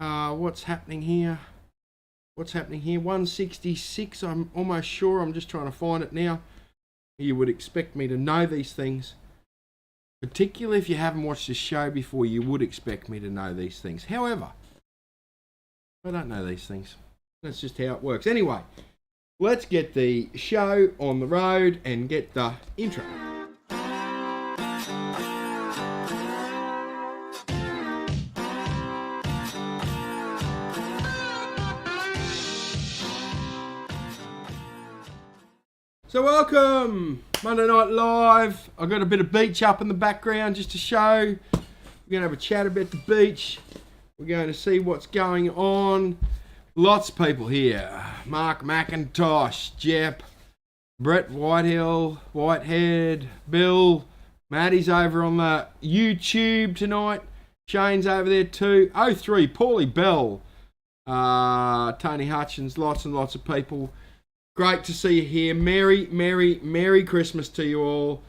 What's happening here? What's happening here? 166, I'm almost sure. I'm just trying to find it now. You would expect me to know these things. Particularly if you haven't watched the show before, you would expect me to know these things. However, I don't know these things. That's just how it works. Anyway, let's get the show on the road and get the intro. So welcome, Monday Night Live. I've got a bit of beach up in the background just to show. We're going to have a chat about the beach. We're going to see what's going on. Lots of people here. Mark McIntosh, Jep, Brett Whitehead, Bill. Maddie's over on the YouTube tonight. Shane's over there too. 03, Paulie Bell. Tony Hutchins, lots and lots of people. Great to see you here. Merry Christmas to you all.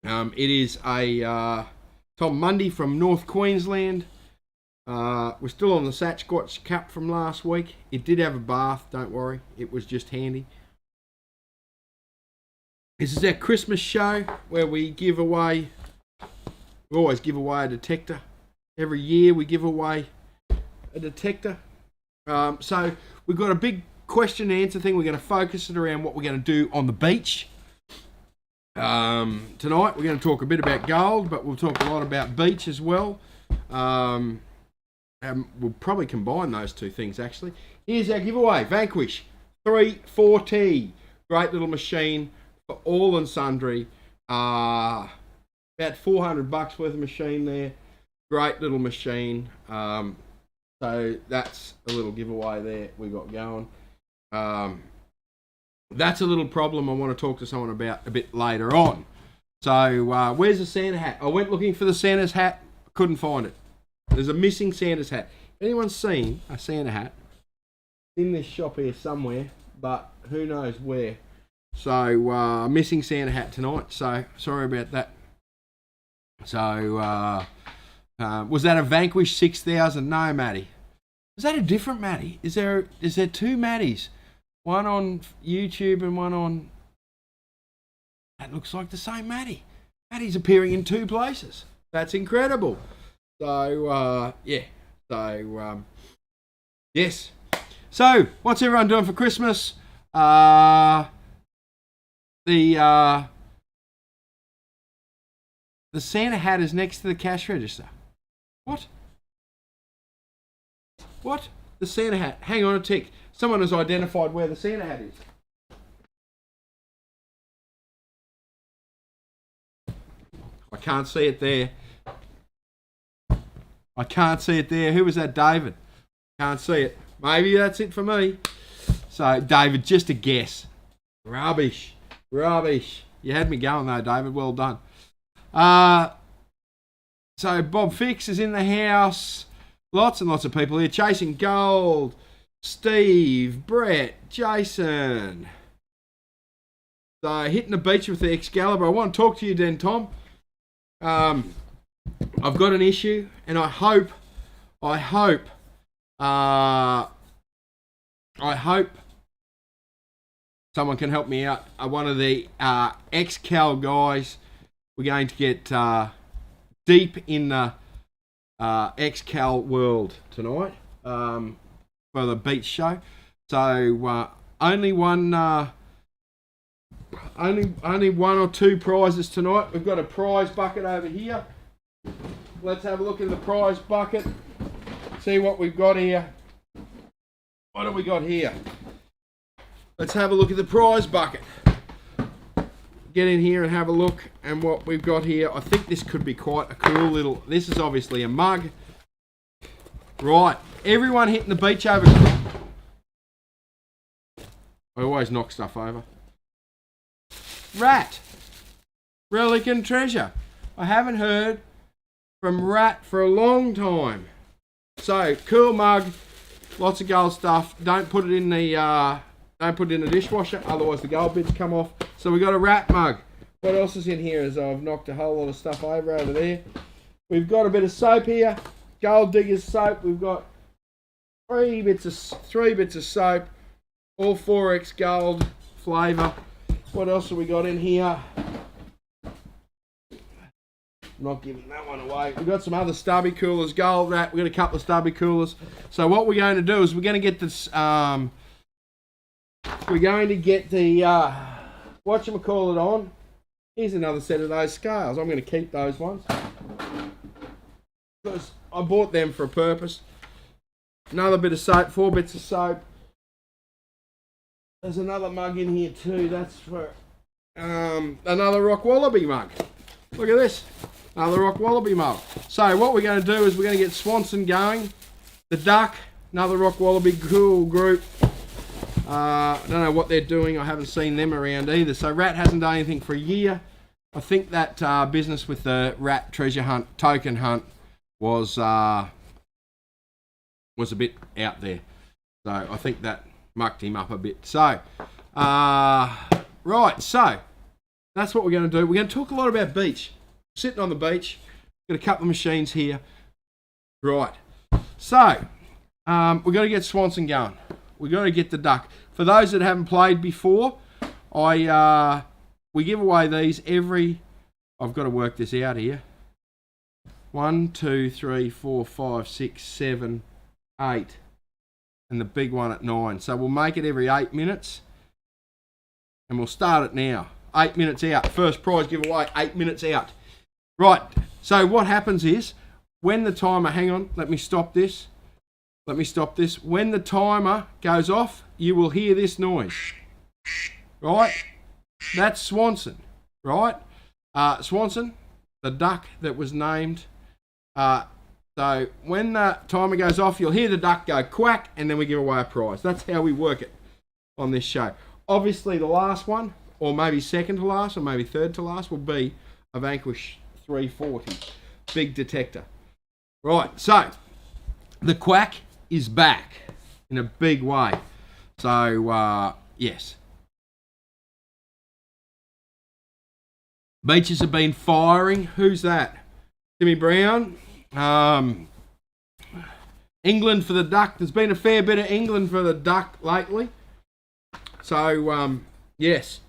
It is a Tom Mundy from North Queensland. We're still on the Sasquatch Cup from last week. It did have a bath, don't worry. It was just handy. This is our Christmas show where we always give away a detector. Every year we give away a detector. So we've got a big question and answer thing. We're going to focus it around what we're going to do on the beach. Tonight we're going to talk a bit about gold, but we'll talk a lot about beach as well. We'll probably combine those two things actually. Here's our giveaway. Vanquish 340. Great little machine for all and sundry. About $400 worth of machine there. Great little machine. So that's a little giveaway there we got going. That's a little problem I want to talk to someone about a bit later on. So where's the Santa hat? I went looking for the Santa's hat. Couldn't find it. There's a missing Santa's hat. Anyone's seen a Santa hat in this shop here somewhere, but who knows where. So missing Santa hat tonight. So sorry about that. So was that a Vanquish 6000? No, Matty. Is that a different Matty? Is there two Matties? One on YouTube and one on... That looks like the same Matty. Matty's appearing in two places. That's incredible. So, yeah. So, yes. So, what's everyone doing for Christmas? The Santa hat is next to the cash register. What? What? The Santa hat. Hang on a tick. Someone has identified where the Santa hat is. I can't see it there. I can't see it there. Who was that, David? Can't see it. Maybe that's it for me. So, David, just a guess. Rubbish. You had me going though, David. Well done. So, Bob Fix is in the house. Lots and lots of people here. Chasing Gold. Steve, Brett, Jason. So, hitting the beach with the Excalibur. I want to talk to you then, Tom. I've got an issue, and I hope someone can help me out. One of the Excal guys, we're going to get deep in the Excal world tonight for the beach show. So only one or two prizes tonight. We've got a prize bucket over here. Let's have a look in the prize bucket. See what we've got here. What have we got here? Let's have a look at the prize bucket. Get in here and have a look and what we've got here. I think this could be quite a cool little... This is obviously a mug. Right. Everyone hitting the beach over... I always knock stuff over. Rat. Relic and treasure. I haven't heard from Rat for a long time. So, cool mug. Lots of gold stuff. Don't put it in the dishwasher, otherwise the gold bits come off. So we got a Rat mug. What else is in here? As I've knocked a whole lot of stuff over there. We've got a bit of soap here. Gold Diggers soap. We've got three bits of soap, all 4X gold flavour. What else have we got in here? Not giving that one away. We've got some other stubby coolers, gold wrap. We've got a couple of stubby coolers. So what we're going to do is we're going to get this. We're going to get the whatchamacallit on. Here's another set of those scales. I'm going to keep those ones because I bought them for a purpose. Another bit of soap, 4 bits of soap. There's another mug in here too. That's for another Rock Wallaby mug. Look at this. Another Rock Wallaby mug. So what we're going to do is we're going to get Swanson going. The Duck, another Rock Wallaby cool group. I don't know what they're doing. I haven't seen them around either. So Rat hasn't done anything for a year. I think that business with the Rat treasure hunt, token hunt, was a bit out there. So I think that mucked him up a bit. So, right. So that's what we're going to do. We're going to talk a lot about beach. Sitting on the beach. Got a couple of machines here. Right. So, we've got to get Swanson going. We've got to get the Duck. For those that haven't played before, we give away these every... I've got to work this out here. 1, 2, 3, 4, 5, 6, 7, 8. And the big one at 9. So we'll make it every 8 minutes. And we'll start it now. 8 minutes out. First prize giveaway, 8 minutes out. Right. So what happens is, when the timer... Hang on. Let me stop this. When the timer goes off, you will hear this noise. Right? That's Swanson. Right? Swanson, the duck that was named. So when the timer goes off, you'll hear the duck go quack, and then we give away a prize. That's how we work it on this show. Obviously, the last one, or maybe second to last, or maybe third to last, will be a Vanquish 340. Big detector. Right, so the quack is back in a big way. So, yes. Beaches have been firing. Who's that? Timmy Brown. England for the Duck. There's been a fair bit of England for the Duck lately. So, yes.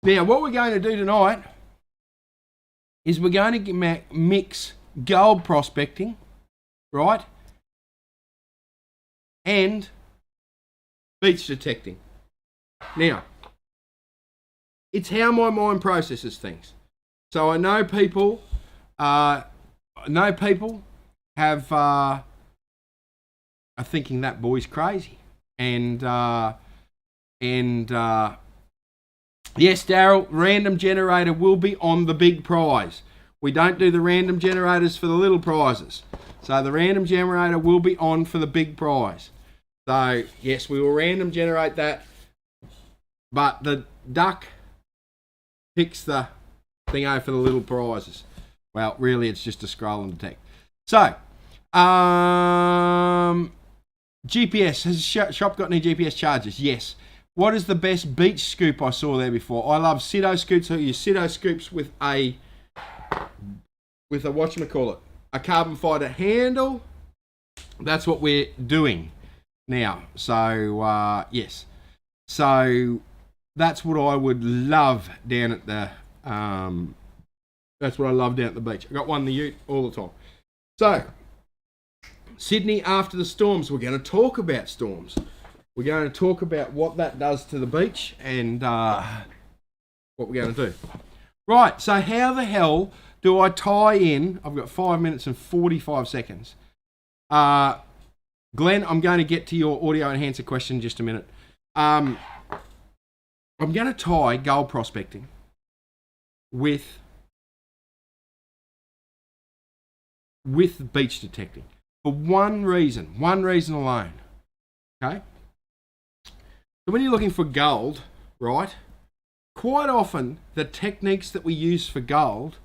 Now, what we're going to do tonight is we're going to mix gold prospecting, right, and beach detecting. Now, it's how my mind processes things. So I know people have are thinking that boy's crazy, and yes, Daryl, random generator will be on the big prize. We don't do the random generators for the little prizes. So the random generator will be on for the big prize. So, yes, we will random generate that. But the duck picks the thing over for the little prizes. Well, really, it's just a scroll and detect. So, GPS. Has the shop got any GPS chargers? Yes. What is the best beach scoop I saw there before? I love Sido scoops. So you use Sido scoops with a whatchamacallit, a carbon fibre handle. That's what we're doing now. So yes. So that's what I would love down at the beach. I got one in the ute all the time. So Sydney after the storms. We're going to talk about storms. We're going to talk about what that does to the beach and what we're going to do. Right, so how the hell do I tie in? I've got 5 minutes and 45 seconds. Glenn, I'm going to get to your audio enhancer question in just a minute. I'm going to tie gold prospecting with beach detecting for one reason alone. Okay? So when you're looking for gold, right, quite often the techniques that we use for gold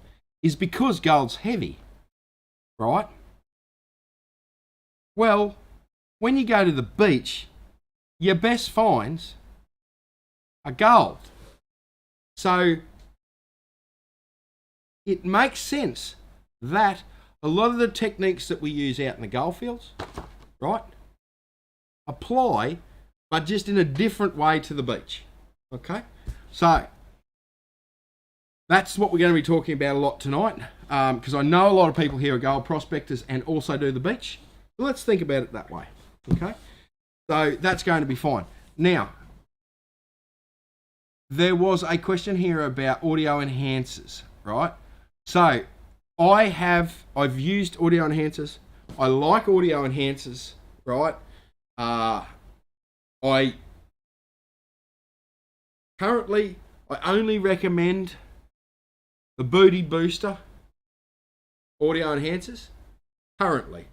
is because gold's heavy, right? Well, when you go to the beach, your best finds are gold. So it makes sense that a lot of the techniques that we use out in the goldfields, right, apply, but just in a different way to the beach. Okay, so that's what we're going to be talking about a lot tonight, because I know a lot of people here are gold prospectors and also do the beach. So let's think about it that way. Okay, so that's going to be fine. Now, there was a question here about audio enhancers, right? So I've used audio enhancers. I like audio enhancers, right? I only recommend the Booty Booster audio enhancers currently.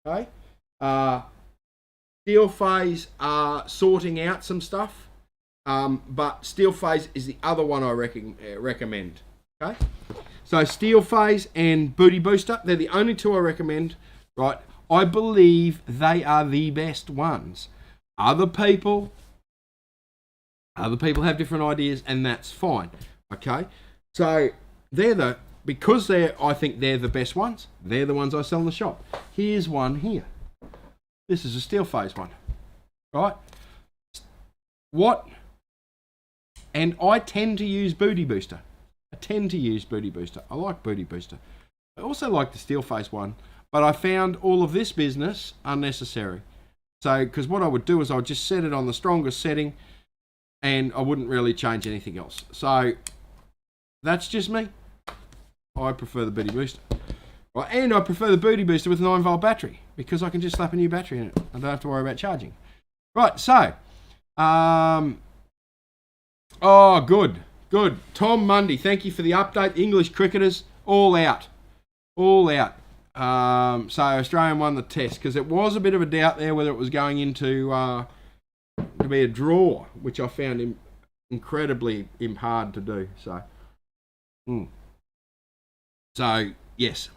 Okay. Steel Phase are sorting out some stuff, but Steel Phase is the other one I recommend. Okay. So Steel Phase and Booty Booster, they're the only two I recommend. Right. I believe they are the best ones. Other people have different ideas, and that's fine. Okay, so I think they're the best ones. They're the ones I sell in the shop. Here's one here. This is a Steel Phase one, right? And I tend to use Booty Booster. I like Booty Booster. I also like the Steel Phase one, but I found all of this business unnecessary. So, because what I would do is I would just set it on the strongest setting, and I wouldn't really change anything else. So, that's just me. I prefer the Booty Booster. Right, and I prefer the Booty Booster with a 9-volt battery, because I can just slap a new battery in it. I don't have to worry about charging. Right, so, good. Tom Mundy, thank you for the update. The English cricketers, all out. So Australian won the test, because it was a bit of a doubt there whether it was going into to be a draw, which I found incredibly hard to do. So yes,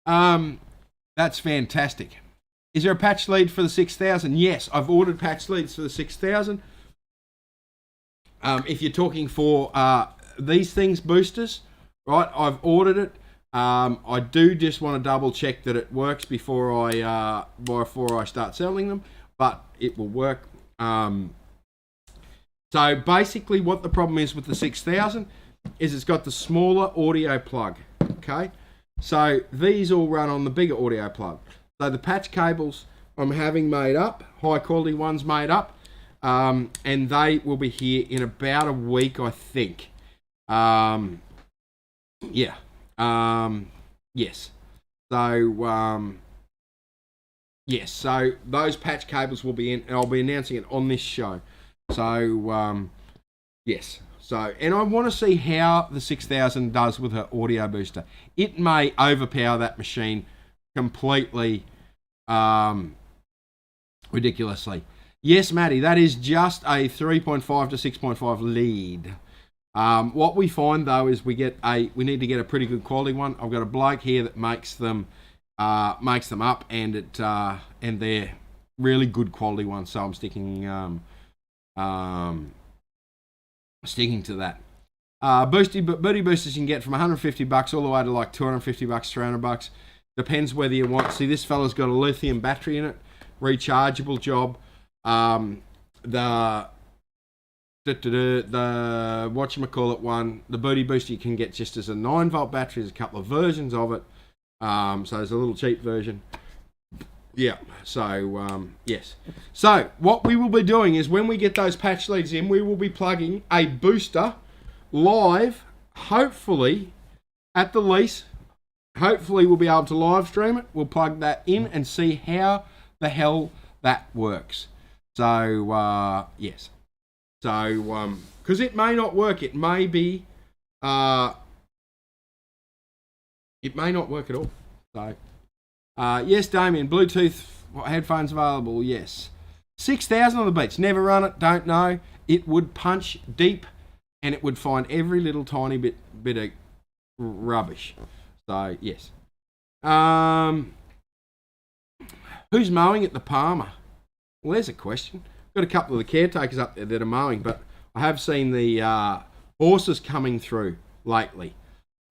that's fantastic. Is there a patch lead for the 6000? Yes, I've ordered patch leads for the 6000. If you're talking for these things, boosters, right? I've ordered it. I do just want to double check that it works before I start selling them, but it will work. So basically, what the problem is with the 6000 is it's got the smaller audio plug. Okay, so these all run on the bigger audio plug. So the patch cables I'm having made up, high quality ones made up, and they will be here in about a week, I think. Yes. So those patch cables will be in, and I'll be announcing it on this show. So yes. So, and I want to see how the 6000 does with her audio booster. It may overpower that machine completely, ridiculously. Yes, Matty, that is just a 3.5 to 6.5 lead. What we find though is we need to get a pretty good quality one. I've got a bloke here that makes them up, and they're really good quality ones. So I'm sticking to that. Booty boosters you can get from $150 all the way to like $250, $300. Depends whether you want. See, this fella's got a lithium battery in it, rechargeable job. The whatchamacallit one, the Booty Booster, you can get just as a 9-volt battery. There's a couple of versions of it. So there's a little cheap version. Yeah, so yes. So what we will be doing is when we get those patch leads in, we will be plugging a booster live, hopefully at the lease. Hopefully we'll be able to live stream it. We'll plug that in and see how the hell that works. So yes. So because it may not work, it may not work at all. So yes, Damien, Bluetooth headphones available. Yes, 6000 on the beach. Never run it. Don't know. It would punch deep, and it would find every little tiny bit of rubbish. So yes. Who's mowing at the Palmer? Well, there's a question. Got a couple of the caretakers up there that are mowing, but I have seen the horses coming through lately.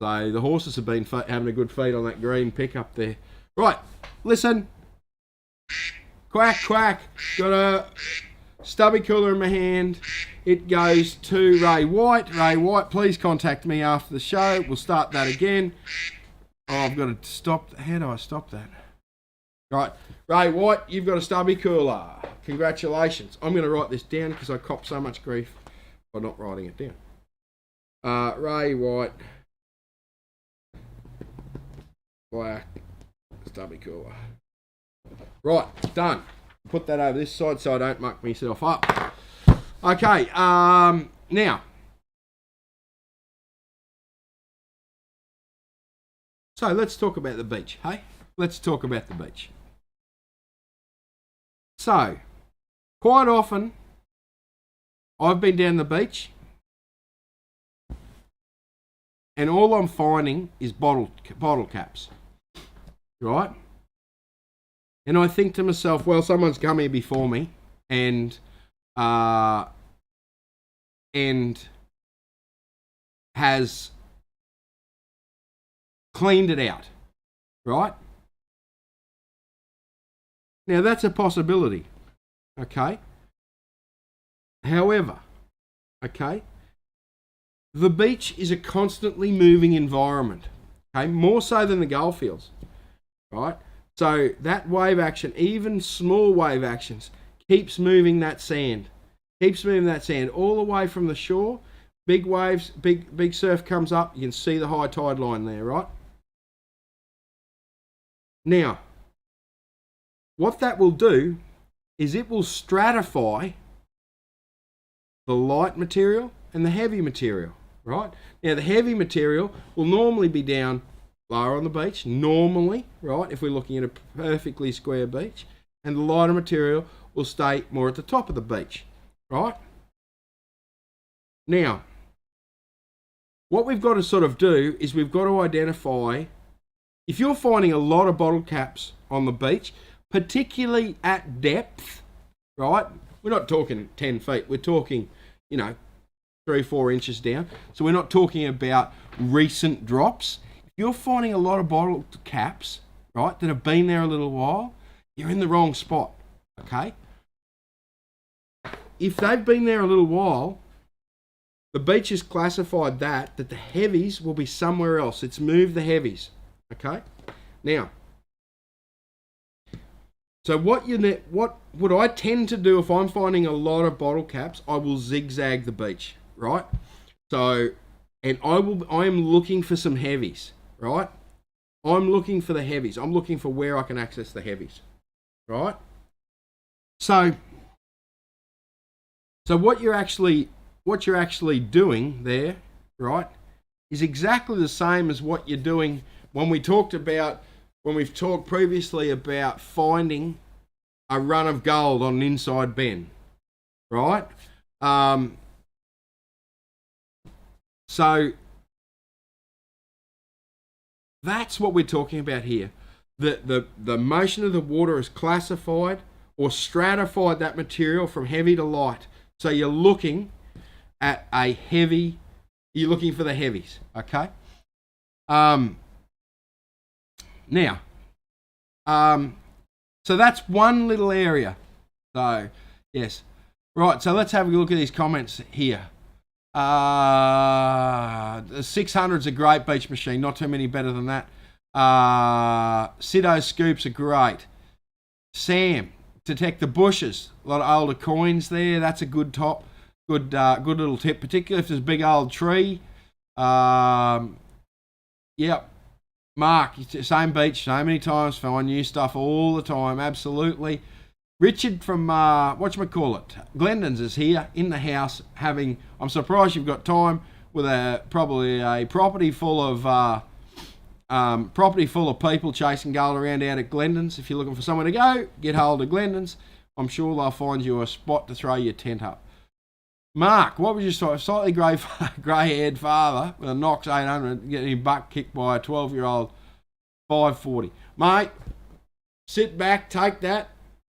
So the horses have been having a good feed on that green pickup there. Right, listen. Quack, quack. Got a stubby cooler in my hand. It goes to Ray White. Ray White, please contact me after the show. We'll start that again. Oh, I've got to stop. How do I stop that? Right, Ray White, you've got a stubby cooler. Congratulations. I'm going to write this down because I cop so much grief by not writing it down. Ray White, black, stubby cooler. Right, done. Put that over this side so I don't muck myself up. Okay, now. So let's talk about the beach, hey? Let's talk about the beach. So, quite often, I've been down the beach, and all I'm finding is bottle caps, right? And I think to myself, well, someone's come here before me, and has cleaned it out, right? Now that's a possibility, okay? However, okay, the beach is a constantly moving environment, okay? More so than the goldfields, right? So that wave action, even small wave actions, keeps moving that sand, all the way from the shore. Big waves, big surf comes up. You can see the high tide line there, right? Now, what that will do is it will stratify the light material and the heavy material, right? Now, the heavy material will normally be down lower on the beach, normally, right, if we're looking at a perfectly square beach, and the lighter material will stay more at the top of the beach, right? Now, what we've got to sort of do is we've got to identify, if you're finding a lot of bottle caps on the beach, particularly at depth, right? We're not talking 10 feet, we're talking, 3 or 4 inches down. So we're not talking about recent drops. If you're finding a lot of bottle caps, right, that have been there a little while, you're in the wrong spot, okay? If they've been there a little while, the beach has classified that the heavies will be somewhere else. It's moved the heavies, okay? Now, so what I tend to do if I'm finding a lot of bottle caps, I will zigzag the beach, right? So, and I am looking for some heavies, right? I'm looking for the heavies. I'm looking for where I can access the heavies, right? So what you're actually doing there, right, is exactly the same as what you're doing when we've talked previously about finding a run of gold on an inside bend, right? So that's what we're talking about here. The motion of the water has classified or stratified that material from heavy to light. So you're looking at you're looking for the heavies, okay? Now, so that's one little area. So, yes. Right, so let's have a look at these comments here. The 600's a great beach machine, not too many better than that. Sido scoops are great. Sam, detect the bushes. A lot of older coins there. That's a good top. Good little tip, particularly if there's a big old tree. Yep. Mark, same beach, so many times, find new stuff all the time, absolutely. Richard from, Glendon's is here in the house having, I'm surprised you've got time with probably a property full of people chasing gold around out at Glendon's. If you're looking for somewhere to go, get hold of Glendon's. I'm sure they'll find you a spot to throw your tent up. Mark, what was your slightly grey-haired father with a Knox 800 getting his butt kicked by a 12-year-old 540? Mate, sit back, take that.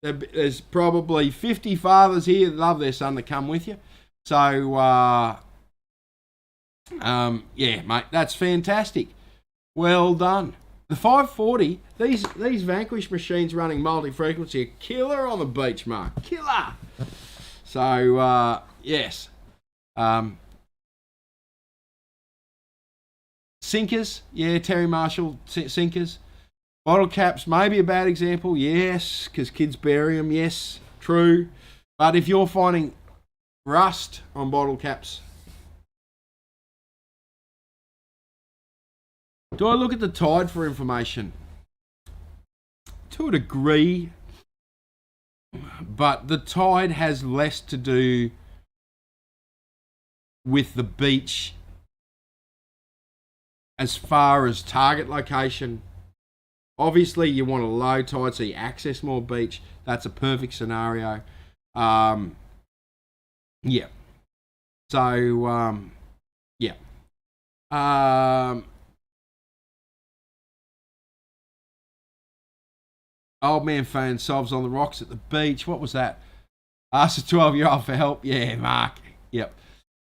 There's probably 50 fathers here that love their son to come with you. So Yeah, mate, that's fantastic. Well done. The 540, these Vanquish machines running multi-frequency are killer on the beach, Mark. Killer. So, yes. Sinkers, yeah, Terry Marshall sinkers. Bottle caps, maybe a bad example, yes, because kids bury them, yes, true. But if you're finding rust on bottle caps, do I look at the Tide for information? To a degree, but the Tide has less to do with the beach as far as target location. Obviously, you want a low tide so you access more beach. That's a perfect scenario. Yeah. So, yeah. Old man phone solves on the rocks at the beach. What was that? Ask a 12-year-old for help. Yeah, Mark. Yep.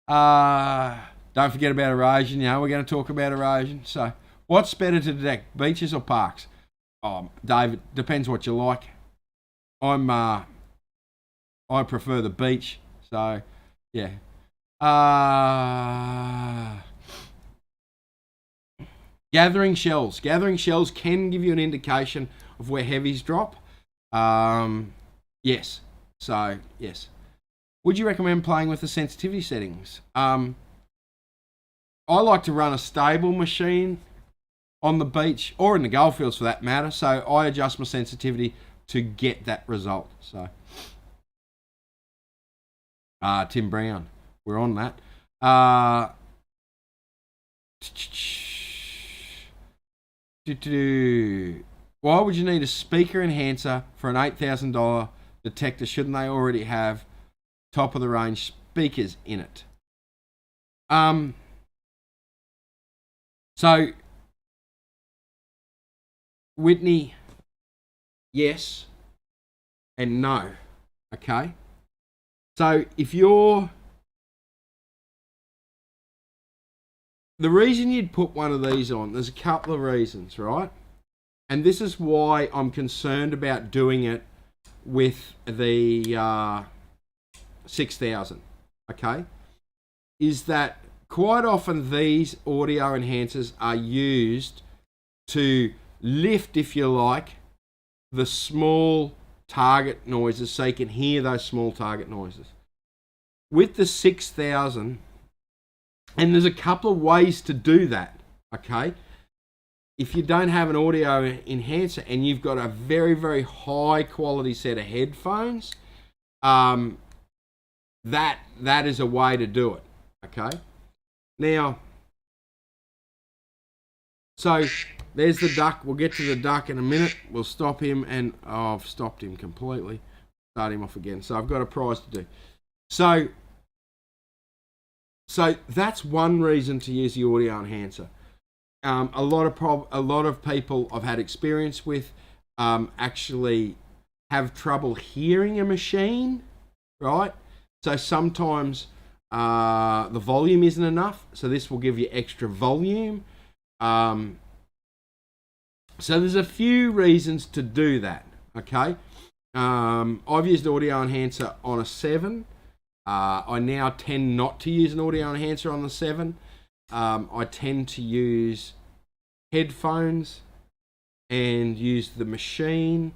Don't forget about erosion. You know, we're going to talk about erosion. So, what's better to detect, beaches or parks? Oh, David, depends what you like. I prefer the beach. So, yeah. Gathering shells. Gathering shells can give you an indication of where heavies drop. Yes. So, yes. Would you recommend playing with the sensitivity settings? I like to run a stable machine on the beach or in the goldfields for that matter. So I adjust my sensitivity to get that result. So, Tim Brown, we're on that. Why would you need a speaker enhancer for an $8,000 detector? Shouldn't they already have top of the range speakers in it? So, Whitney, yes and no. Okay. So if you're, the reason you'd put one of these on, there's a couple of reasons, right? And this is why I'm concerned about doing it with the 6000. Okay, is that quite often these audio enhancers are used to lift, if you like, the small target noises so you can hear those small target noises. With the 6000, and there's a couple of ways to do that, okay? If you don't have an audio enhancer and you've got a very, very high quality set of headphones, that is a way to do it, okay? Now, so there's the duck. We'll get to the duck in a minute. We'll stop him, and I've stopped him completely. Start him off again. So I've got a prize to do. So that's one reason to use the audio enhancer. A lot of people I've had experience with actually have trouble hearing a machine, right? So sometimes the volume isn't enough. So this will give you extra volume. So there's a few reasons to do that, okay? I've used audio enhancer on a 7. I now tend not to use an audio enhancer on the 7. I tend to use headphones and use the machine.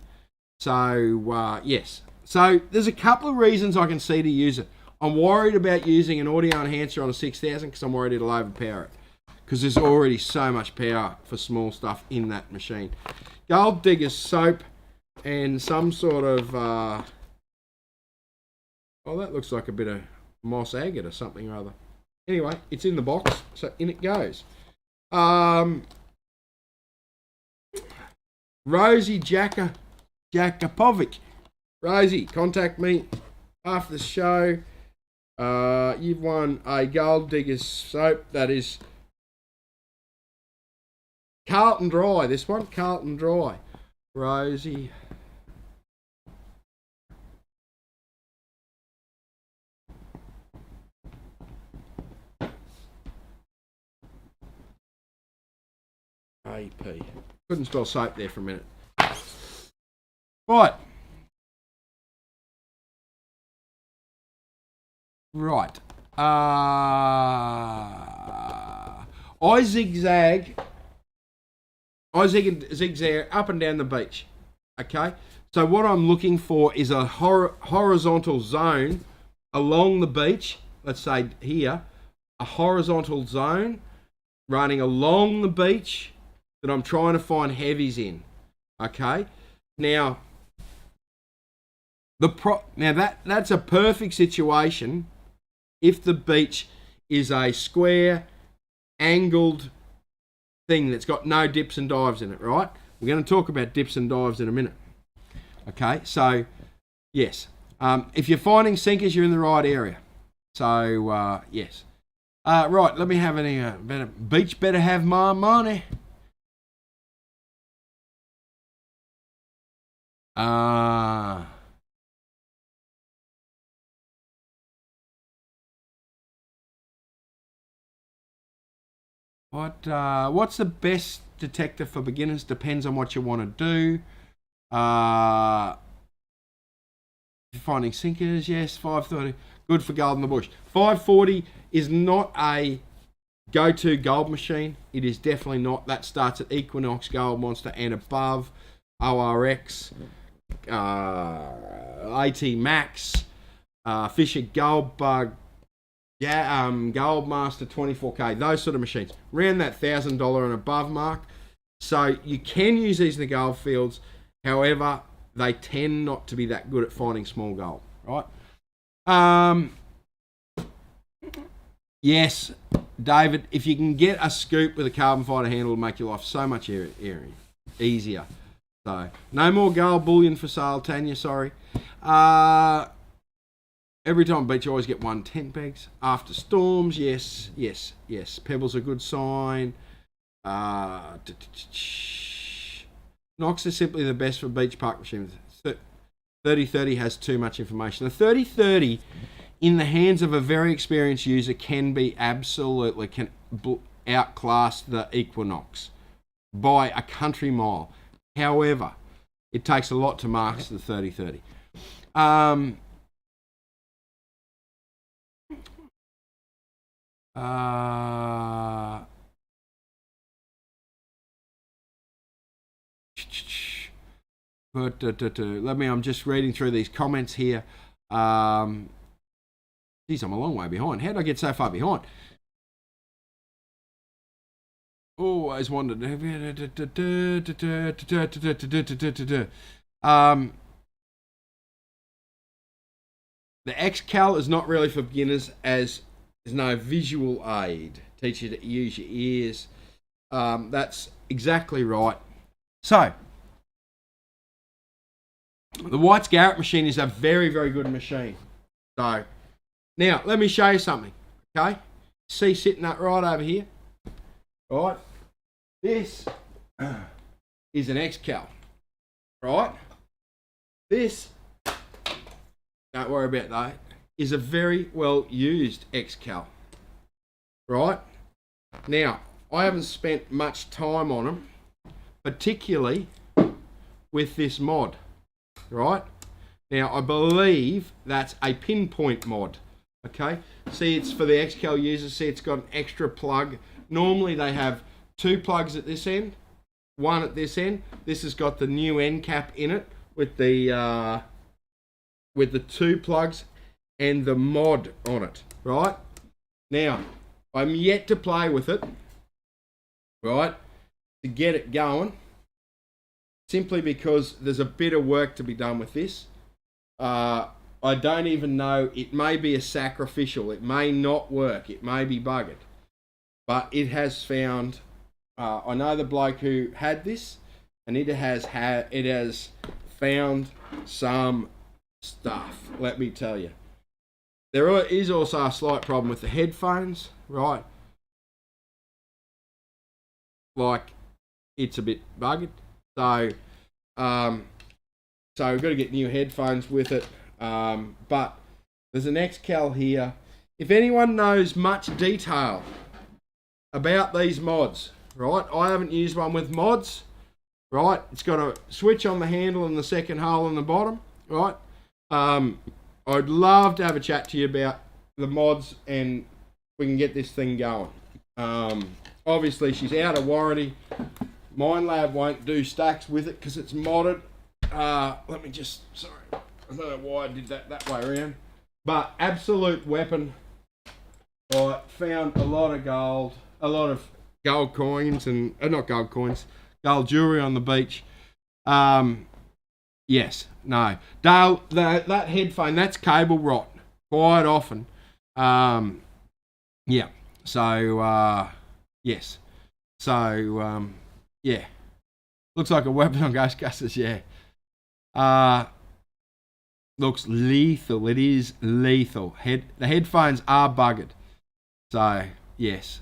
So, yes. So there's a couple of reasons I can see to use it. I'm worried about using an audio enhancer on a 6000 because I'm worried it'll overpower it. Because there's already so much power for small stuff in that machine. Gold Digger's soap and some sort of, oh, that looks like a bit of moss agate or something or other. Anyway, it's in the box, so in it goes. Rosie Jakopovic. Rosie, contact me after the show. You've won a Gold Digger's soap that is Carlton Dry, this one, Carlton Dry. Rosie. Couldn't spell soap there for a minute. Right. Right. I zigzag up and down the beach. Okay? So what I'm looking for is a horizontal zone along the beach. Let's say here, a horizontal zone running along the beach that I'm trying to find heavies in. Okay? Now, that's a perfect situation if the beach is a square, angled thing that's got no dips and dives in it, right? We're going to talk about dips and dives in a minute. Okay, so, yes. If you're finding sinkers, you're in the right area. So, yes. Right, let me have any... beach better have my money. What's the best detector for beginners? Depends on what you want to do. Finding sinkers, yes, 530. Good for gold in the bush. 540 is not a go-to gold machine. It is definitely not. That starts at Equinox, Gold Monster, and above. ORX, AT Max, Fisher Gold Bug, Gold Master 24K, those sort of machines. Around that $1,000 and above mark. So you can use these in the gold fields. However, they tend not to be that good at finding small gold, right? Yes, David, if you can get a scoop with a carbon fibre handle, it'll make your life so much easier. So, no more gold bullion for sale, Tanya, sorry. Every time beach, you always get 1 tent pegs. After storms, yes. Pebbles are a good sign. Knox is simply the best for beach park machines. 3030 has too much information. The 3030, in the hands of a very experienced user, can outclass the Equinox by a country mile. However, it takes a lot to master the 3030. I'm just reading through these comments here. Geez, I'm a long way behind. How did I get so far behind? Always wondered. The XCal is not really for beginners, as there's no visual aid. Teach you to use your ears. That's exactly right. So, the White's Garrett machine is a very, very good machine. So, now, let me show you something, okay? See, sitting up right over here, right? This is an XCal, right? This, don't worry about that, is a very well used XCal, right? Now, I haven't spent much time on them, particularly with this mod, right? Now, I believe that's a pinpoint mod, okay? See, it's for the XCal users. See, it's got an extra plug. Normally, they have 2 plugs at this end, 1 at this end. This has got the new end cap in it with the 2 plugs and the mod on it, right? Now, I'm yet to play with it, right, to get it going, simply because there's a bit of work to be done with this. I don't even know, it may be a sacrificial, it may not work, it may be buggered, but it has found, I know the bloke who had this, and it has found some stuff, let me tell you. There is also a slight problem with the headphones, right? Like, it's a bit buggered. So we've got to get new headphones with it. But there's an XCal here. If anyone knows much detail about these mods, right? I haven't used one with mods. right? It's got a switch on the handle and the second hole in the bottom, right? I'd love to have a chat to you about the mods and we can get this thing going. Obviously, she's out of warranty. Minelab won't do stacks with it because it's modded. Let me just, sorry, I don't know why I did that way around. But absolute weapon. I found a lot of gold coins and, not gold coins, gold jewellery on the beach. Yes, no. Dale, that headphone, that's cable rot quite often. Yeah, so, yes. So, yeah. Looks like a weapon on Ghostbusters, yeah. Looks lethal. It is lethal. The headphones are buggered. So, yes.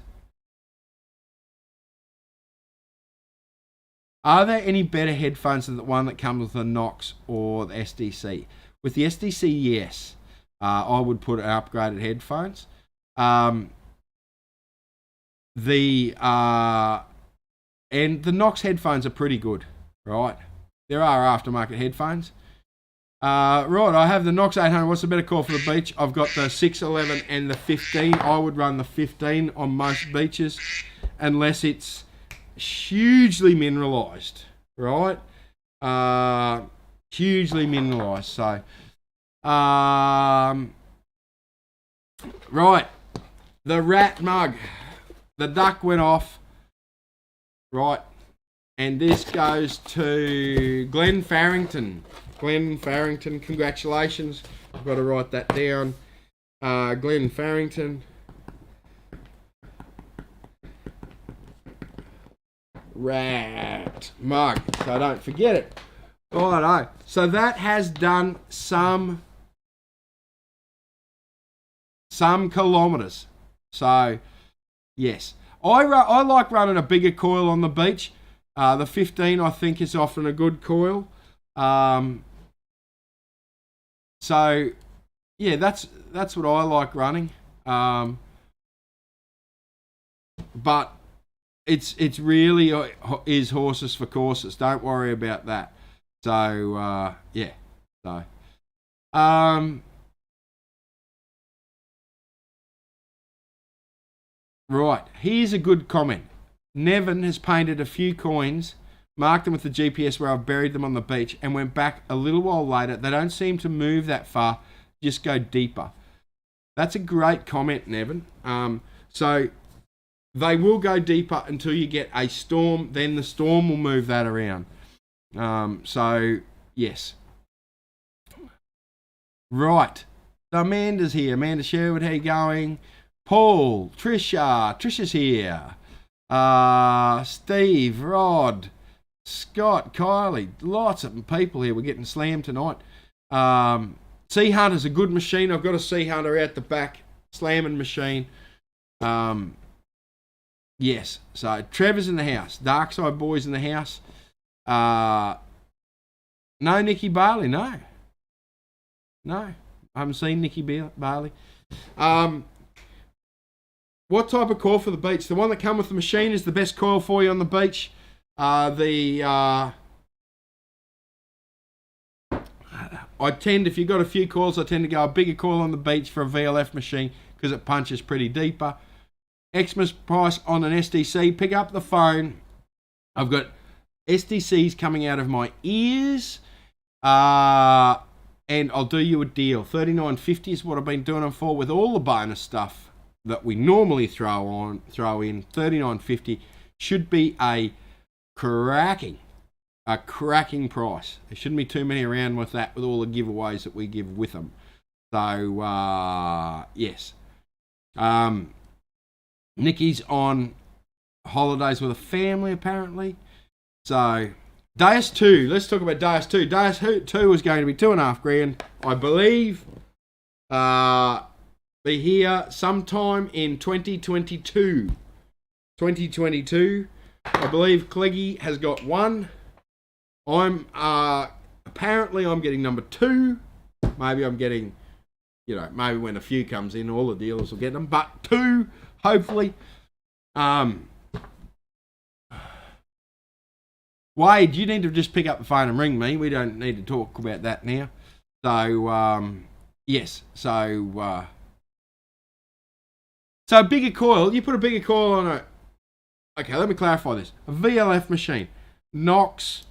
Are there any better headphones than the one that comes with the Knox or the SDC? With the SDC, yes. I would put upgraded headphones. And the Knox headphones are pretty good, right? There are aftermarket headphones. Right, I have the Knox 800. What's the better call for the beach? I've got the 611 and the 15. I would run the 15 on most beaches, unless it's hugely mineralized, right? Hugely mineralized. So, right, the rat mug. The duck went off, right? And this goes to Glenn Farrington. Glenn Farrington, congratulations. I've got to write that down. Glenn Farrington. Rat mug. So don't forget it. Righto. So that has done some kilometres. So, yes. I like running a bigger coil on the beach. The 15, I think, is often a good coil. So, yeah, that's what I like running. But it's really is horses for courses. Don't worry about that. So, yeah. So, right. Here's a good comment. Nevin has painted a few coins, marked them with the GPS where I've buried them on the beach, and went back a little while later. They don't seem to move that far, just go deeper. That's a great comment, Nevin. So they will go deeper until you get a storm, then the storm will move that around. So, yes. Right. So Amanda's here. Amanda Sherwood, how you going? Paul, Trisha's here. Steve, Rod, Scott, Kylie, lots of people here. We're getting slammed tonight. Sea Hunter's a good machine. I've got a Sea Hunter out the back, slamming machine. Yes, so Trevor's in the house. Darkside Boys in the house. No Nikki Barley, no. I haven't seen Nikki Barley. What type of coil for the beach? The one that comes with the machine is the best coil for you on the beach. I tend, if you've got a few coils, I tend to go a bigger coil on the beach for a VLF machine because it punches pretty deeper. Xmas price on an SDC. Pick up the phone. I've got SDCs coming out of my ears. And I'll do you a deal. $39.50 is what I've been doing them for with all the bonus stuff that we normally throw in. $39.50 should be a cracking price. There shouldn't be too many around with that, with all the giveaways that we give with them. So, yes. Nikki's on holidays with a family, apparently. So, Deus 2. Let's talk about Deus 2. Deus 2 is going to be $2,500, I believe. Be here sometime in 2022. 2022. I believe Cleggy has got one. Apparently I'm getting number 2. Maybe I'm getting, maybe when a few comes in, all the dealers will get them. But 2, hopefully. Wade, you need to just pick up the phone and ring me. We don't need to talk about that now. So, yes. So a bigger coil. You put a bigger coil on a... Okay, let me clarify this. A VLF machine knocks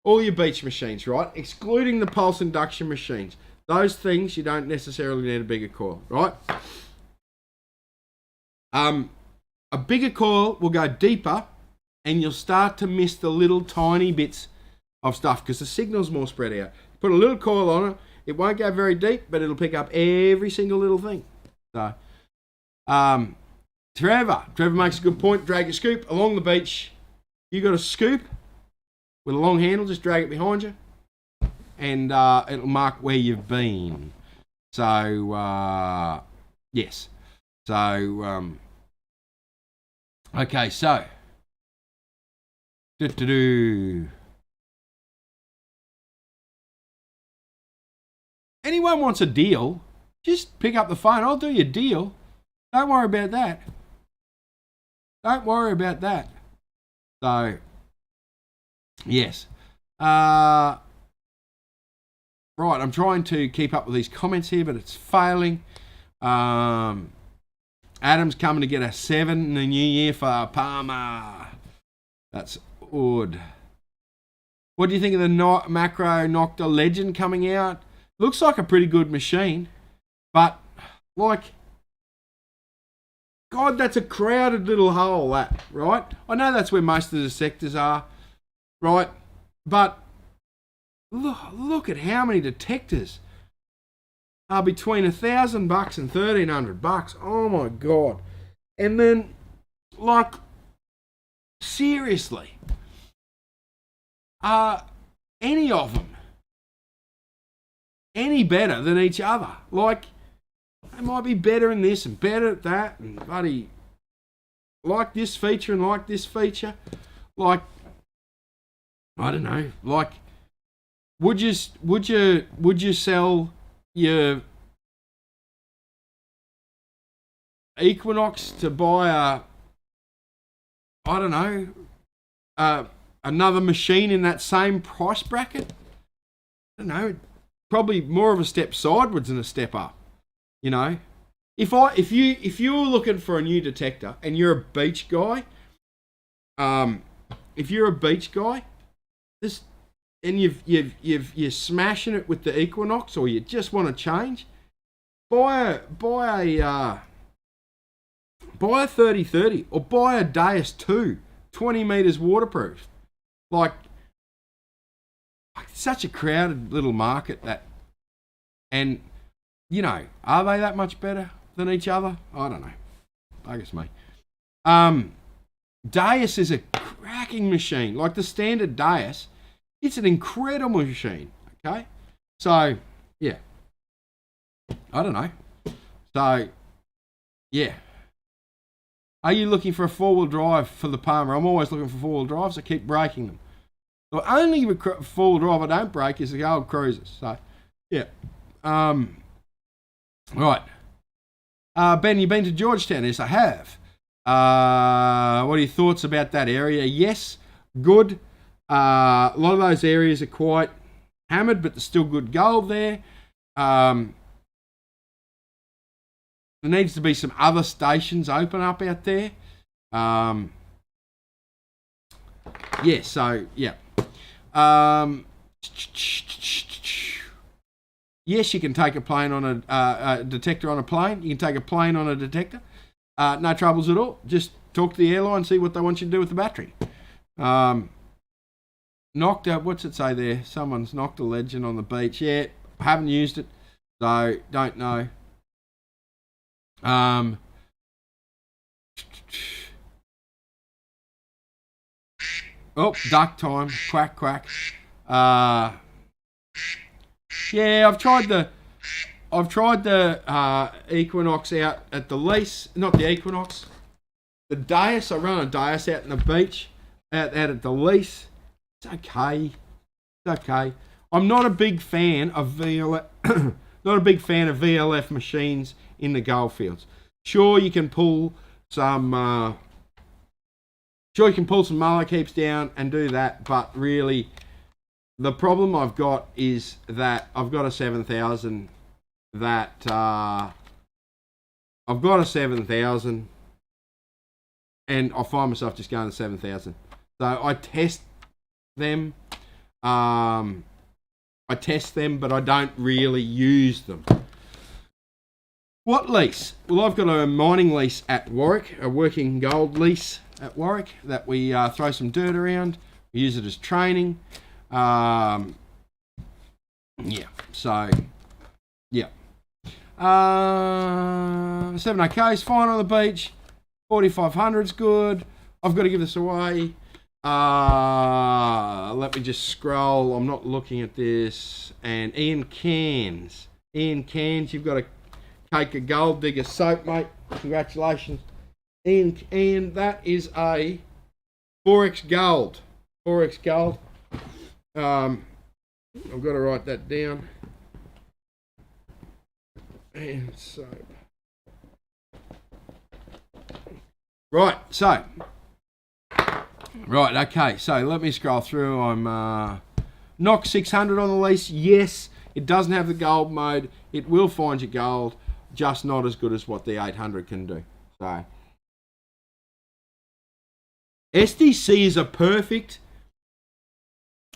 all your beach machines, right? Excluding the pulse induction machines. Those things, you don't necessarily need a bigger coil, right? A bigger coil will go deeper and you'll start to miss the little tiny bits of stuff because the signal's more spread out. Put a little coil on it, it won't go very deep, but it'll pick up every single little thing. So, Trevor makes a good point. Drag your scoop along the beach. You got a scoop with a long handle, just drag it behind you, and it'll mark where you've been. So, yes. So, okay, so. Anyone wants a deal, just pick up the phone. I'll do your deal. Don't worry about that. Don't worry about that. So, yes. Right, I'm trying to keep up with these comments here, but it's failing. Adam's coming to get a 7 in the new year for Palmer. That's odd. What do you think of the Macro Nocta Legend coming out? Looks like a pretty good machine, but like, God, that's a crowded little hole, that, right? I know that's where most of the sectors are, right? But look at how many detectors are between $1,000 and $1,300. Oh my God. And then, like, seriously, are any of them any better than each other? Like, they might be better in this and better at that, and bloody like this feature and like this feature. Like, I don't know. Like, would you sell your Equinox to buy another machine in that same price bracket? I don't know. Probably more of a step sideways than a step up. You know, if you're looking for a new detector and you're a beach guy, this, and you're smashing it with the Equinox, or you just want to change, buy a 3030 or buy a Deus 2, 20 meters waterproof. Like, such a crowded little market that, and you know, are they that much better than each other? I don't know. I guess me. Deus is a cracking machine. Like the standard Deus, it's an incredible machine. Okay, so yeah, I don't know. So yeah, are you looking for a 4-wheel drive for the Palmer? I'm always looking for 4-wheel drives. I keep breaking them. The only 4-wheel drive I don't break is the old Cruisers. So yeah. Right. Ben, you've been to Georgetown? Yes, I have. What are your thoughts about that area? Yes, good. A lot of those areas are quite hammered, but there's still good gold there. There needs to be some other stations open up out there. Yeah, so, yeah. Yes, you can take a plane on a detector on a plane. You can take a plane on a detector. No troubles at all. Just talk to the airline, see what they want you to do with the battery. Nocta, what's it say there? Someone's Nocta Legend on the beach. Yeah, I haven't used it, so don't know. Oh, duck time. Quack, quack. Yeah, I've tried the Equinox out at the lease. Not the Equinox. The Deus. I run a Deus out in the beach, out at the lease. It's okay. It's okay. I'm not a big fan of VLF machines in the goldfields. Sure, you can pull some Sure, you can pull some mullet keeps down and do that, but really, the problem I've got is that I've got a 7,000 that I've got a 7,000 and I find myself just going to 7,000. So I test them. I test them, but I don't really use them. What lease? Well, I've got a mining lease at Warwick, a working gold lease at Warwick that we throw some dirt around. We use it as training. Yeah, so, yeah. 7OK is fine on the beach. 4,500's good. I've got to give this away. Let me just scroll. I'm not looking at this. And Ian Cairns, you've got to take a Gold Digger soap, mate. Congratulations. Ian, that is a 4X Gold. 4X Gold. I've got to write that down. And soap. Right, so. Right, okay, so let me scroll through. I'm knock 600 on the lease. Yes, it doesn't have the gold mode. It will find you gold, just not as good as what the 800 can do. So SDC is a perfect,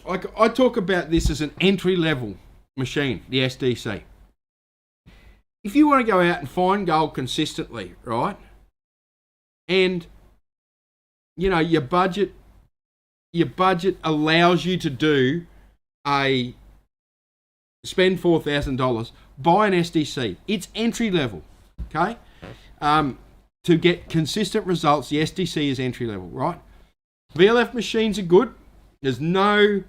like I talk about this as an entry level machine, the SDC. If you want to go out and find gold consistently, right? And you know, your budget allows you to do spend $4,000, buy an SDC. It's entry level, okay? To get consistent results, the SDC is entry level, right? VLF machines are good. There's no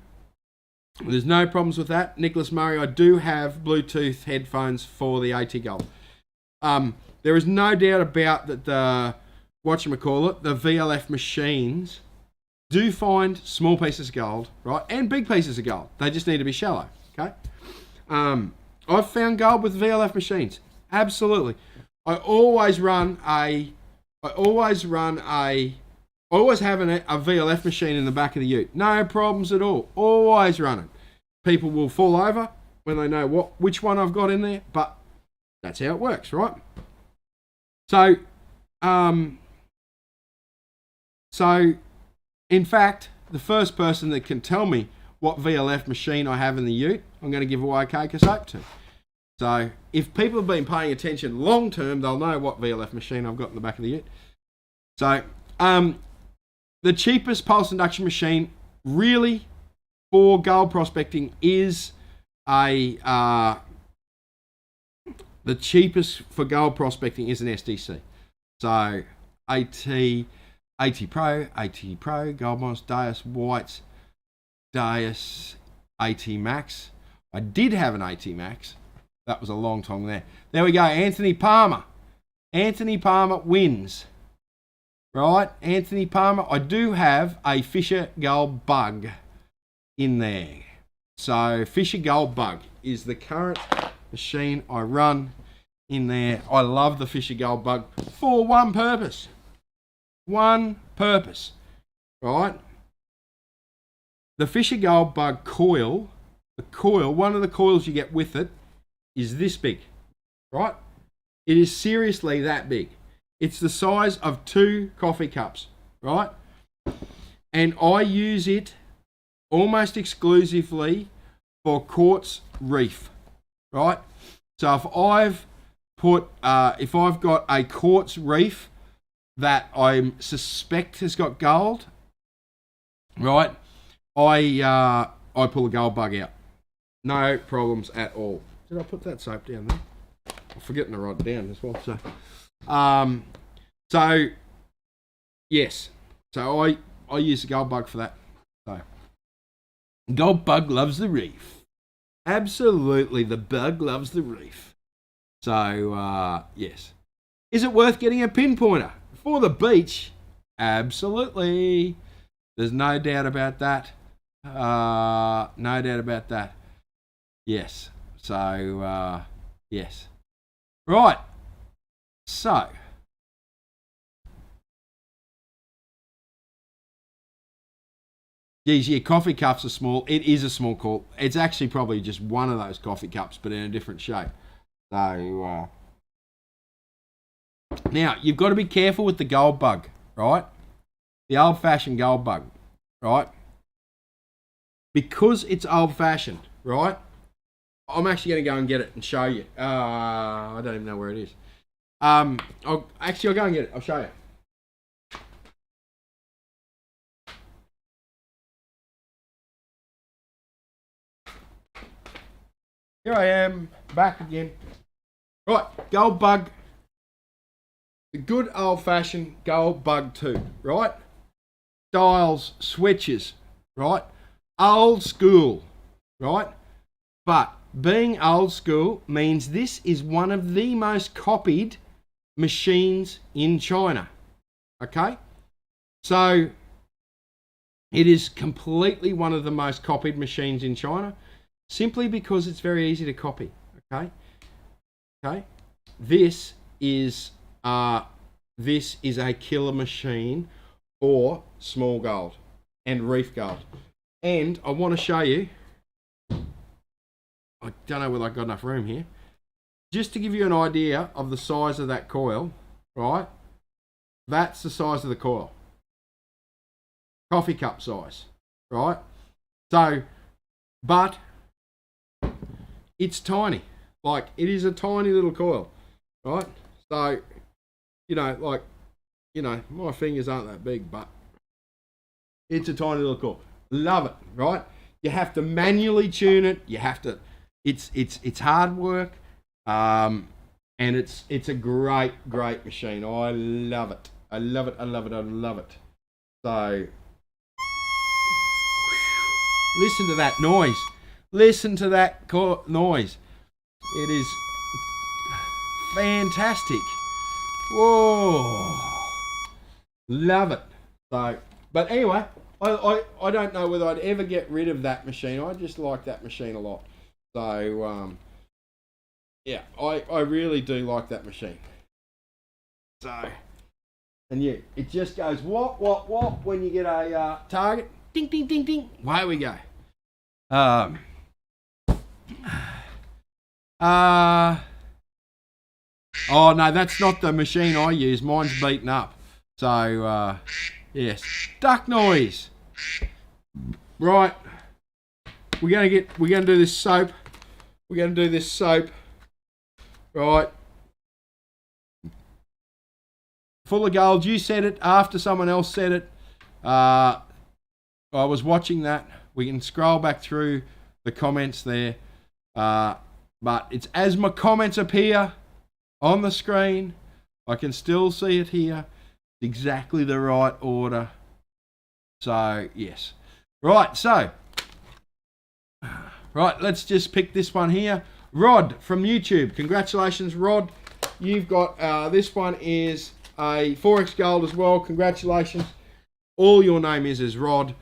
problems with that. Nicholas Murray, I do have Bluetooth headphones for the AT Gold. There is no doubt about that the VLF machines do find small pieces of gold, right? And big pieces of gold. They just need to be shallow, okay? I've found gold with VLF machines. Absolutely. I always have a VLF machine in the back of the ute. No problems at all. Always run it. People will fall over when they know which one I've got in there, but that's how it works, right? So, in fact, the first person that can tell me what VLF machine I have in the ute, I'm going to give away a cake of soap to. So, if people have been paying attention long term, they'll know what VLF machine I've got in the back of the ute. So, the cheapest pulse induction machine really for gold prospecting is the cheapest for gold prospecting is an SDC. So, AT Pro, Gold Moss, Deus Whites, Deus, AT Max. I did have an AT Max. That was a long time there. There we go. Anthony Palmer. Anthony Palmer wins. Right? Anthony Palmer. I do have a Fisher Gold Bug in there. So Fisher Gold Bug is the current machine I run in there. I love the Fisher Gold Bug for one purpose. One purpose. Right? The Fisher Gold Bug coil, one of the coils you get with it is this big, right? It is seriously that big. It's the size of 2 coffee cups, right? And I use it almost exclusively for quartz reef, right? So if I've got a quartz reef that I suspect has got gold, right? I pull a gold bug out. No problems at all. Did I put that soap down there? I'm forgetting to write it down as well. So, yes. So I use the gold bug for that. So, gold bug loves the reef. Absolutely, the bug loves the reef. So, yes. Is it worth getting a pinpointer for the beach? Absolutely. There's no doubt about that. No doubt about that. Yes. So, yes. Right. So, Geez, yeah, coffee cups are small. It is a small cup. It's actually probably just one of those coffee cups, but in a different shape. So, now, you've got to be careful with the gold bug, right? The old-fashioned gold bug, right? Because it's old-fashioned, right? I'm actually going to go and get it and show you. I don't even know where it is. I'll go and get it. I'll show you. Here I am, back again. Right, gold bug. The good old-fashioned gold bug 2, right? Dials, switches, right? Old school, right? But being old school means this is one of the most copied machines in China, okay? So it is completely one of the most copied machines in China, simply because it's very easy to copy, okay? Okay, this is a killer machine for small gold and reef gold. And I want to show you, I don't know whether I've got enough room here, just to give you an idea of the size of that coil, right? That's the size of the coil. Coffee cup size, right? So, but it's tiny. Like, it is a tiny little coil, right? So, my fingers aren't that big, but it's a tiny little coil. Love it, right? You have to manually tune it. You have to, it's hard work. And it's a great machine. I love it. I love it. So, listen to that noise. Listen to that noise. It is fantastic. Whoa. Love it. So, but anyway, I don't know whether I'd ever get rid of that machine. I just like that machine a lot. So, yeah, I really do like that machine. So, and yeah, it just goes whop when you get a target. Ding, ding, ding, ding. Away we go. Oh no, that's not the machine I use. Mine's beaten up. So, yes. Duck noise. Right. We're gonna do this soap. Right. Full of gold. You said it after someone else said it. I was watching that. We can scroll back through the comments there. But it's as my comments appear on the screen, I can still see it here. It's exactly the right order. So, yes. Right, so. Right, let's just pick this one here. Rod from YouTube. Congratulations, Rod. You've got, this one is a 4X gold as well. Congratulations. All your name is Rod.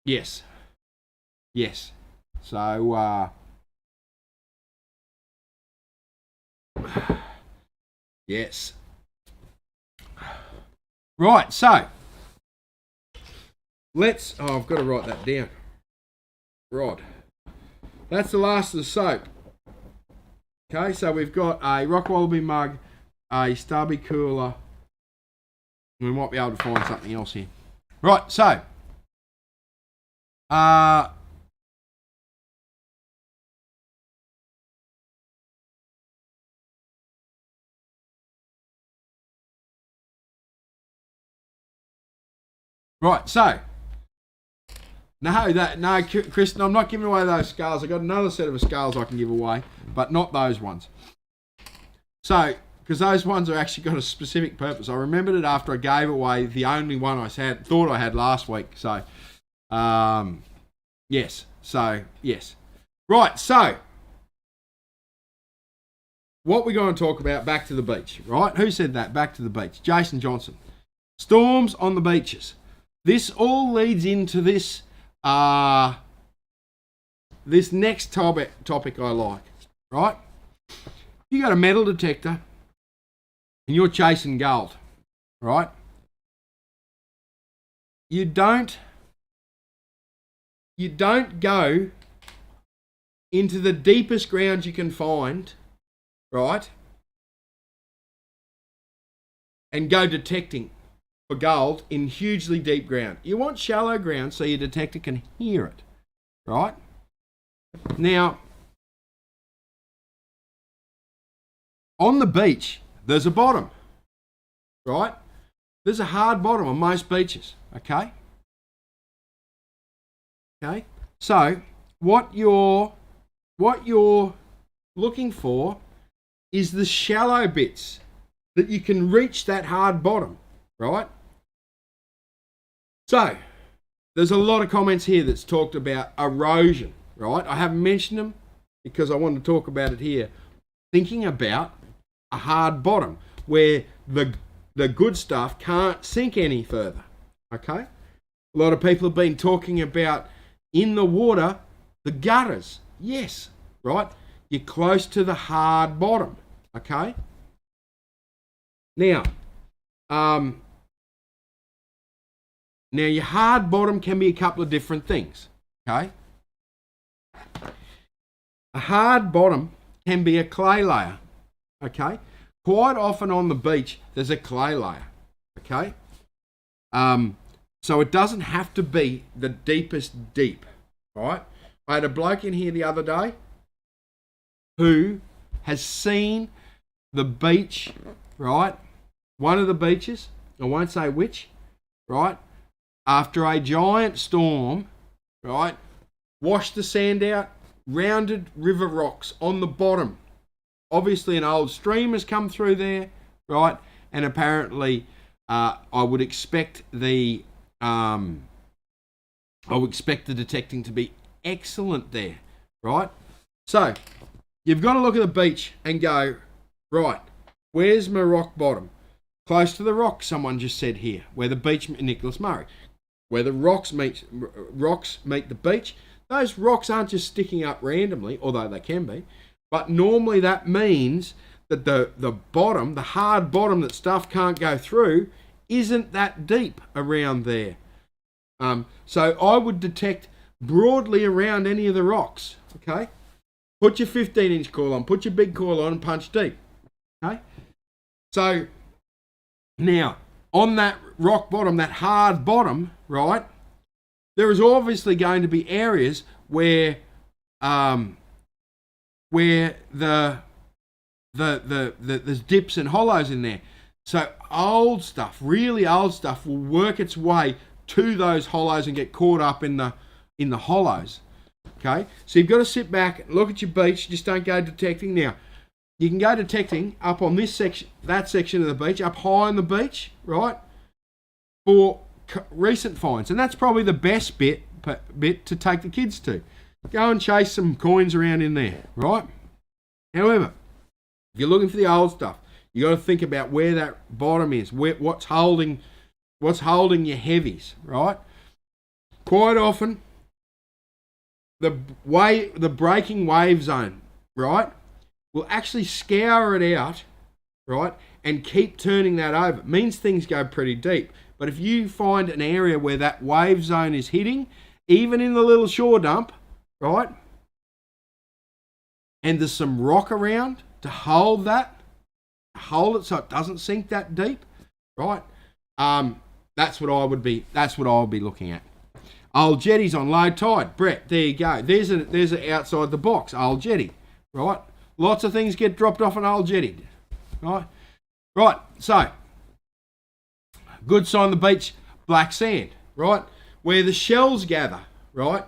Yes. Yes. So, yes. Right, so, I've got to write that down. Rod. That's the last of the soap. Okay, so we've got a Rock Wallaby mug, a Stubby cooler. We might be able to find something else here. Right, so, right, so, no, Kristen, I'm not giving away those scales. I've got another set of scales I can give away, but not those ones. So, because those ones are actually got a specific purpose. I remembered it after I gave away the only one I thought I had last week. So, yes. So, yes. Right, so, what we're going to talk about, back to the beach, right? Who said that? Back to the beach. Jason Johnson. Storms on the beaches. This all leads into this this next topic I like, right? You got a metal detector and you're chasing gold, right? you don't go into the deepest ground you can find, right? And go detecting for gold in hugely deep ground. You want shallow ground so your detector can hear it, right? Now, on the beach, there's a bottom, right? There's a hard bottom on most beaches, okay? Okay, so what you're looking for is the shallow bits that you can reach that hard bottom, right? So there's a lot of comments here that's talked about erosion, right? I haven't mentioned them because I want to talk about it here. Thinking about a hard bottom where the good stuff can't sink any further, okay? A lot of people have been talking about in the water, the gutters. Yes, right? You're close to the hard bottom, okay? Now, now your hard bottom can be a couple of different things, okay? A hard bottom can be a clay layer, okay? Quite often on the beach, there's a clay layer, okay? So it doesn't have to be the deepest deep, right? I had a bloke in here the other day who has seen the beach, right? One of the beaches, I won't say which, right? After a giant storm, right? Washed the sand out, rounded river rocks on the bottom. Obviously an old stream has come through there, right? And apparently I would expect the detecting to be excellent there, right? So you've got to look at the beach and go, right, where's my rock bottom? Close to the rock, someone just said here, where the beach, Nicholas Murray, where the rocks meet the beach. Those rocks aren't just sticking up randomly, although they can be, but normally that means that the bottom, the hard bottom that stuff can't go through, isn't that deep around there. So I would detect broadly around any of the rocks, okay? Put your 15-inch coil on, put your big coil on and punch deep, okay? So now, on that rock bottom, that hard bottom, right, there is obviously going to be areas where there's dips and hollows in there. So old stuff, really old stuff, will work its way to those hollows and get caught up in the hollows. Okay, so you've got to sit back, look at your beach, just don't go detecting. Now, you can go detecting up on this section, that section of the beach, up high on the beach, right, for recent finds, and that's probably the best bit to take the kids to. Go and chase some coins around in there, right? However, if you're looking for the old stuff, you got to think about where that bottom is, what's holding your heavies, right? Quite often, the breaking wave zone, right, will actually scour it out, right, and keep turning that over. It means things go pretty deep. But if you find an area where that wave zone is hitting, even in the little shore dump, right, and there's some rock around to hold it so it doesn't sink that deep, right? That's what I would be looking at. Old jetties on low tide, Brett. There you go. There's an outside the box old jetty, right? Lots of things get dropped off an old jetty, right? Right. So, good sign on the beach, black sand, right? Where the shells gather, right?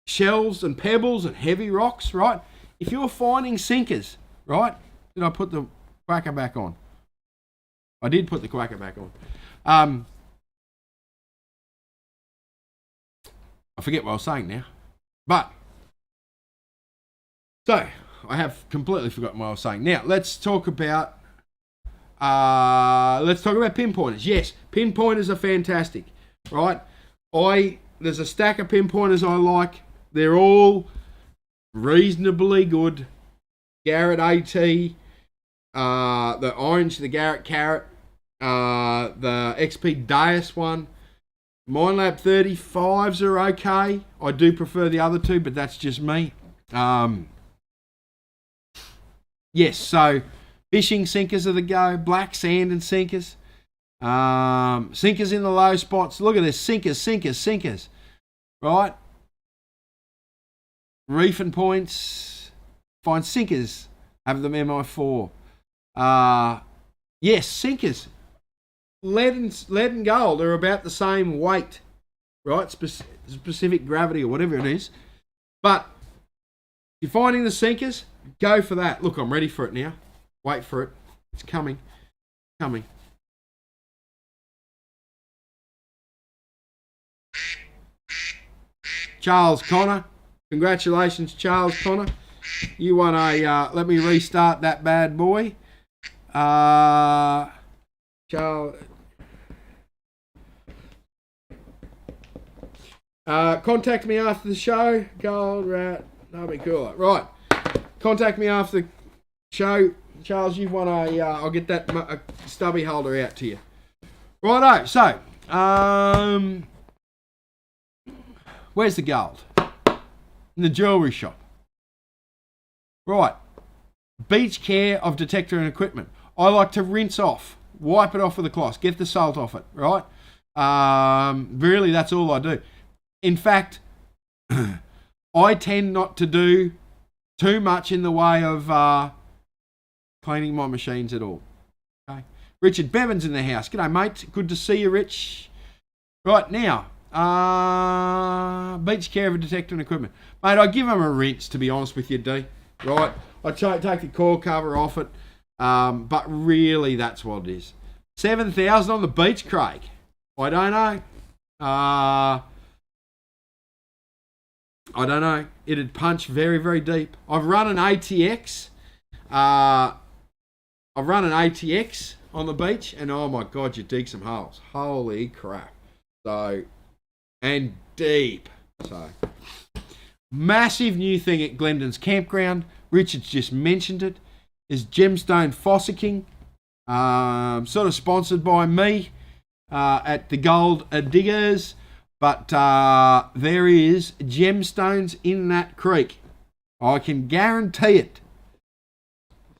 Shells and pebbles and heavy rocks, right? If you're finding sinkers, right? Did I put the quacker back on? I did put the quacker back on. I forget what I was saying now. But, so, I have completely forgotten what I was saying. Now, let's talk about pinpointers. Yes, pinpointers are fantastic, right? There's a stack of pinpointers I like. They're all reasonably good. Garrett AT, the orange, the Garrett Carrot, the XP Deus one. Minelab 35s are okay. I do prefer the other two, but that's just me. Yes, so fishing sinkers are the go. Black sand and sinkers. Sinkers in the low spots. Look at this. Sinkers. Right? Reefing points. Find sinkers. Have them MI4. Yes, sinkers. Lead and gold are about the same weight, right? Specific gravity or whatever it is. But if you're finding the sinkers, go for that. Look, I'm ready for it now. Wait for it. It's coming. Charles Connor. Congratulations, Charles Connor. You won a, let me restart that bad boy. Charles. Contact me after the show. Gold rat. That'll be cool. Right. Contact me after the show. Charles, you've won a, I'll get that stubby holder out to you. Righto. So, where's the gold? In the jewellery shop. Right. Beach care of detector and equipment. I like to rinse off. Wipe it off with a cloth. Get the salt off it. Right? Really, that's all I do. In fact, I tend not to do too much in the way of cleaning my machines at all. Okay. Richard Bevan's in the house. G'day, mate. Good to see you, Rich. Right, now, beach care of a detector and equipment. Mate, I give them a rinse, to be honest with you, D. Right? I take the coil cover off it, but really that's what it is. 7,000 on the beach, Craig. I don't know. I don't know. It'd punch very, very deep. I've run an ATX. I've run an ATX on the beach, and oh my God, you dig some holes. Holy crap. So, and deep. So, massive new thing at Glendon's Campground. Richard's just mentioned it. Is Gemstone Fossicking. Sort of sponsored by me at the Gold Diggers. But there is gemstones in that creek. I can guarantee it.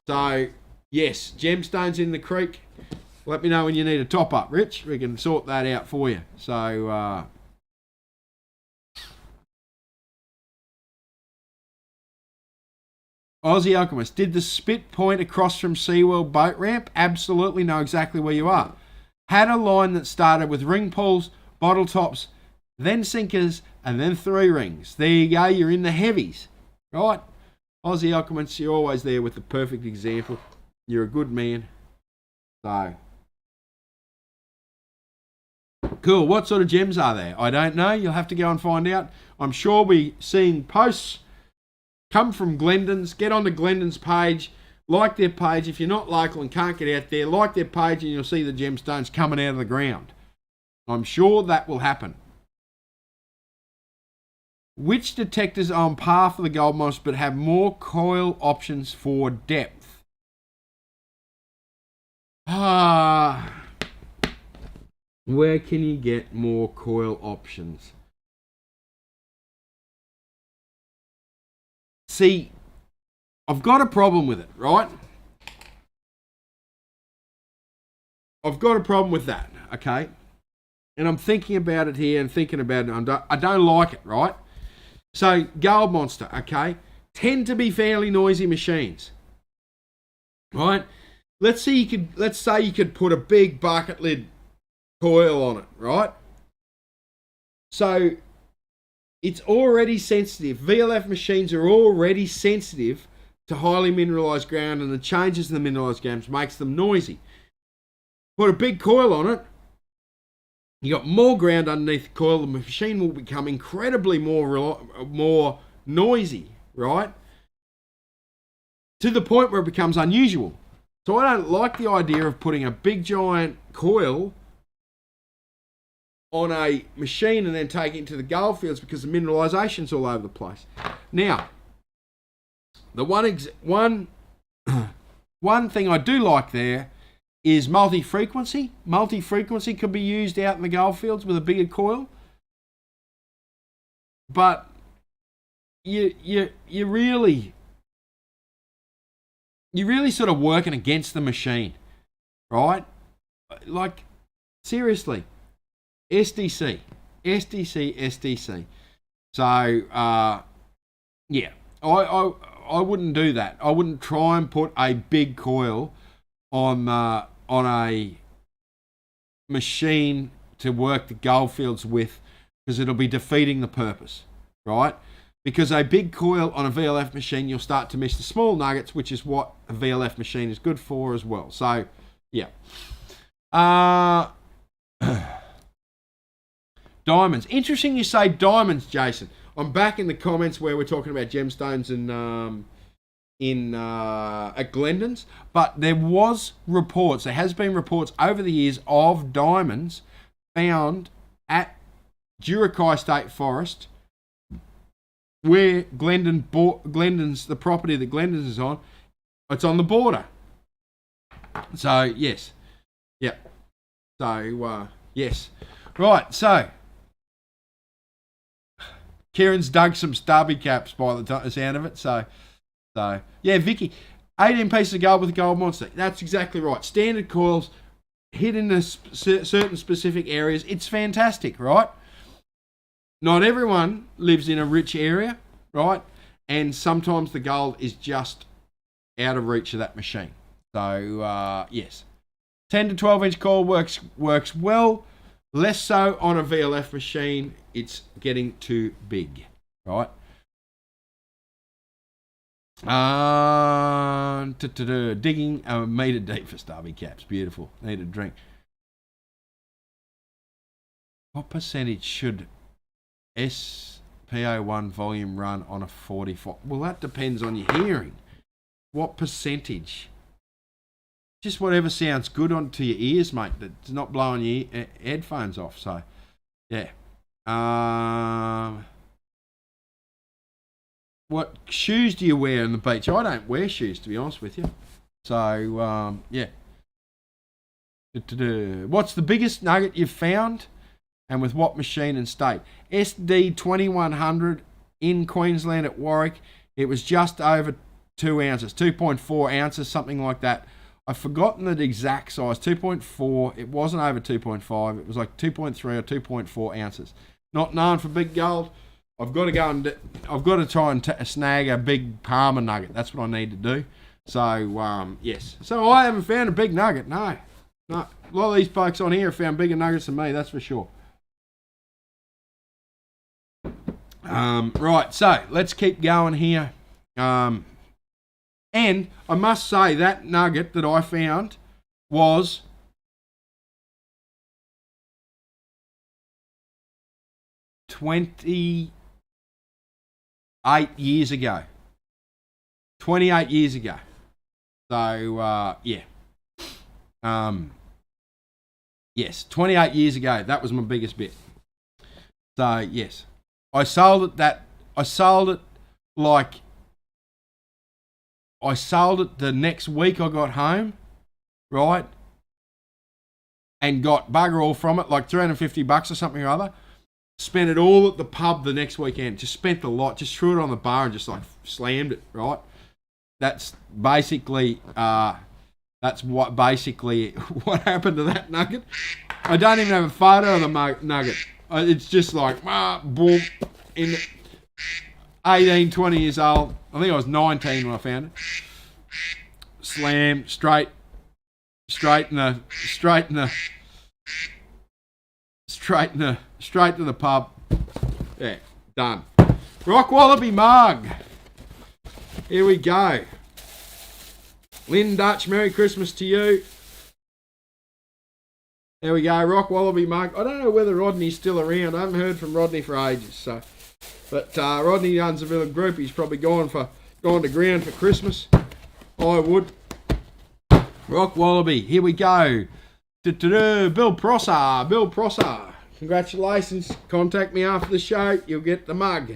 So, yes, gemstones in the creek. Let me know when you need a top up, Rich. We can sort that out for you. So, Aussie Alchemist, did the spit point across from SeaWorld boat ramp? Absolutely, know exactly where you are. Had a line that started with ring pulls, bottle tops, then sinkers, and then 3 rings. There you go, you're in the heavies. Right? Aussie Alchemist, you're always there with the perfect example. You're a good man. So, cool. What sort of gems are there? I don't know. You'll have to go and find out. I'm sure we're seeing posts come from Glendon's. Get onto Glendon's page. Like their page. If you're not local and can't get out there, like their page and you'll see the gemstones coming out of the ground. I'm sure that will happen. Which detectors are on par for the gold moss but have more coil options for depth? Where can you get more coil options? See, I've got a problem with it, right? I've got a problem with that, okay? And I'm thinking about it here and thinking about it. I don't like it, right? So, Gold Monster, okay, tend to be fairly noisy machines, right? Let's say you could put a big bucket lid coil on it, right? So, it's already sensitive. VLF machines are already sensitive to highly mineralized ground, and the changes in the mineralized ground makes them noisy. Put a big coil on it. You got more ground underneath the coil, the machine will become incredibly more noisy, right? To the point where it becomes unusual. So I don't like the idea of putting a big giant coil on a machine and then taking it to the gold fields because the mineralization's all over the place. Now, the one thing I do like there is multi-frequency. Multi-frequency could be used out in the goldfields with a bigger coil. But you really sort of working against the machine, right? Like, seriously, SDC. So, yeah, I wouldn't do that. I wouldn't try and put a big coil on a machine to work the goldfields with, because it'll be defeating the purpose, right? Because a big coil on a VLF machine, you'll start to miss the small nuggets, which is what a VLF machine is good for as well. So, yeah. Diamonds. Interesting you say diamonds, Jason. I'm back in the comments where we're talking about gemstones and at Glendon's, but there has been reports over the years of diamonds found at Durakai State Forest, where Glendon's, the property that Glendon's is on, it's on the border. So, yes. Yeah. So, yes. Right, so, Kieran's dug some stubby caps by the sound of it, so, yeah, Vicky, 18 pieces of gold with a gold monster. That's exactly right. Standard coils, hit in certain specific areas. It's fantastic, right? Not everyone lives in a rich area, right? And sometimes the gold is just out of reach of that machine. So, yes. 10 to 12 inch coil works well. Less so on a VLF machine. It's getting too big, right? Digging a metre deep for stubby caps. Beautiful. Need a drink. What percentage should SPO1 volume run on a 44? Well, that depends on your hearing. What percentage? Just whatever sounds good onto your ears, mate. That's not blowing your headphones off. So, yeah. What shoes do you wear on the beach? I don't wear shoes, to be honest with you. So, yeah. What's the biggest nugget you've found? And with what machine and state? SD 2100 in Queensland at Warwick. It was just over 2 ounces, 2.4 ounces, something like that. I've forgotten the exact size, 2.4. It wasn't over 2.5. It was like 2.3 or 2.4 ounces. Not known for big gold. I've got to try and snag a big Palmer nugget. That's what I need to do. So, yes. So I haven't found a big nugget. No. A lot of these folks on here have found bigger nuggets than me, that's for sure. Right, so let's keep going here. And I must say that nugget that I found was 28 years ago. 28 years ago. So, yeah. Yes, 28 years ago. That was my biggest bit. So, yes. I sold it the next week I got home, right? And got bugger all from it, like $350 or something or other. Spent it all at the pub the next weekend. Just spent a lot. Just threw it on the bar and just like slammed it, right? That's basically what happened to that nugget. I don't even have a photo of the nugget. It's just like, boom, in 18, 20 years old. I think I was 19 when I found it. Slam, straight to the pub. Yeah, done. Rock Wallaby mug. Here we go. Lynn Dutch, Merry Christmas to you. There we go, Rock Wallaby mug. I don't know whether Rodney's still around. I haven't heard from Rodney for ages. So, but Rodney runs a little group. He's probably gone to ground for Christmas. I would. Rock Wallaby. Here we go. Bill Prosser. Congratulations. Contact me after the show. You'll get the mug.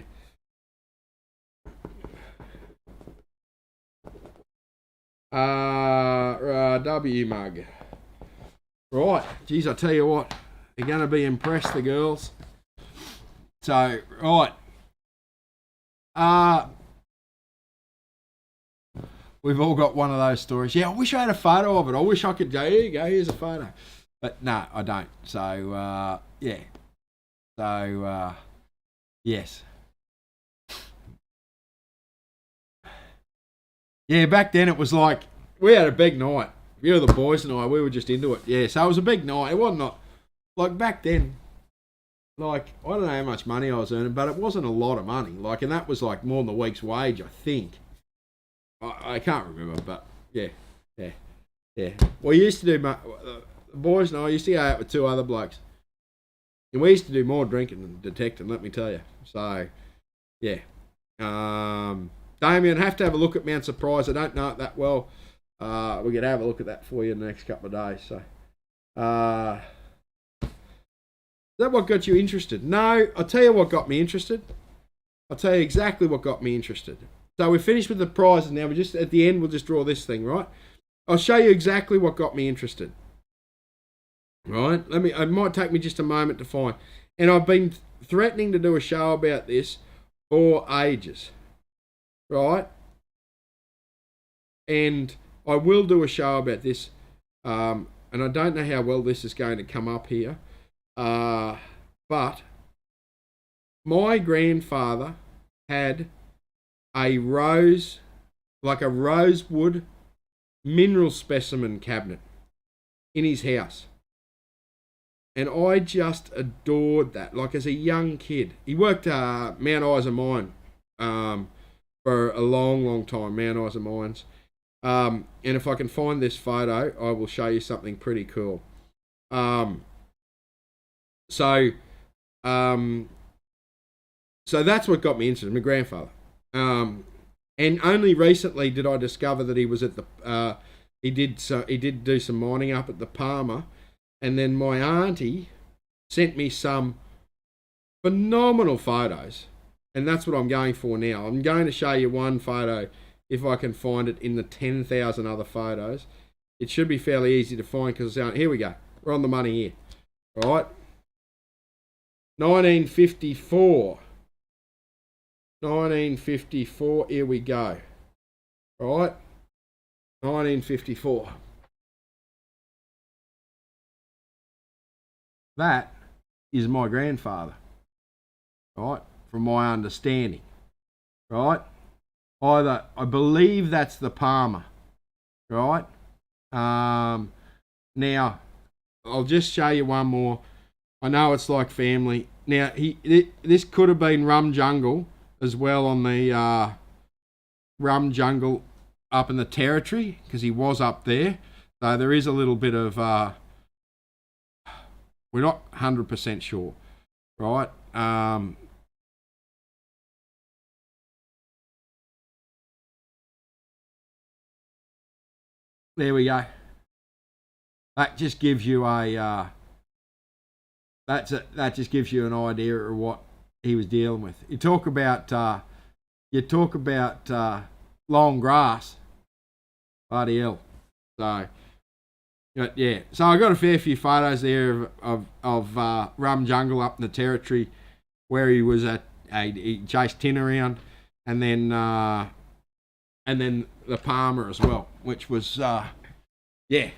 W mug. Right, geez, I tell you what, they're going to be impressed, the girls. So, right. We've all got one of those stories. Yeah, I wish I had a photo of it. I wish I could go, here you go, here's a photo. But no, I don't. So, yeah. So, yes. Yeah, back then it was like, we had a big night. You know, the boys and I, we were just into it. Yeah, so it was a big night. It wasn't like back then, like, I don't know how much money I was earning, but it wasn't a lot of money. Like, and that was like more than a week's wage, I think. I can't remember, but yeah. We used to do, the boys and I used to go out with two other blokes. And we used to do more drinking than detecting, let me tell you. So, yeah. Damien, have to have a look at Mount Surprise. I don't know it that well. We're going to have a look at that for you in the next couple of days. So, is that what got you interested? No, I'll tell you what got me interested. I'll tell you exactly what got me interested. So we're finished with the prizes now. We just at the end we'll just draw this thing, right? I'll show you exactly what got me interested. Right? It might take me just a moment to find. And I've been threatening to do a show about this for ages. Right? And I will do a show about this. And I don't know how well this is going to come up here. But my grandfather had a rosewood mineral specimen cabinet in his house. And I just adored that. Like as a young kid. He worked Mount Isa Mine for a long time, Mount Isa Mines. And if I can find this photo, I will show you something pretty cool. So that's what got me interested, my grandfather. And only recently did I discover that he was at the he did do some mining up at the Palmer, and then my auntie sent me some phenomenal photos, and that's what I'm going for now. I'm going to show you one photo if I can find it in the 10,000 other photos. It should be fairly easy to find because here we go. We're on the money here. All right. 1954. 1954, here we go. All right, 1954. That is my grandfather, right, from my understanding, right? I believe that's the Palmer, right? Now, I'll just show you one more. I know it's like family. Now, this could have been Rum Jungle as well, on the Rum Jungle up in the Territory, because he was up there. So there is a little bit of, we're not 100% sure, right? There we go. That just gives you a, that just gives you an idea of what he was dealing with. You talk about long grass, bloody hell. So yeah, so I got a fair few photos there of Rum Jungle up in the Territory, where he was he chased tin around, and then the Palmer as well, which was yeah.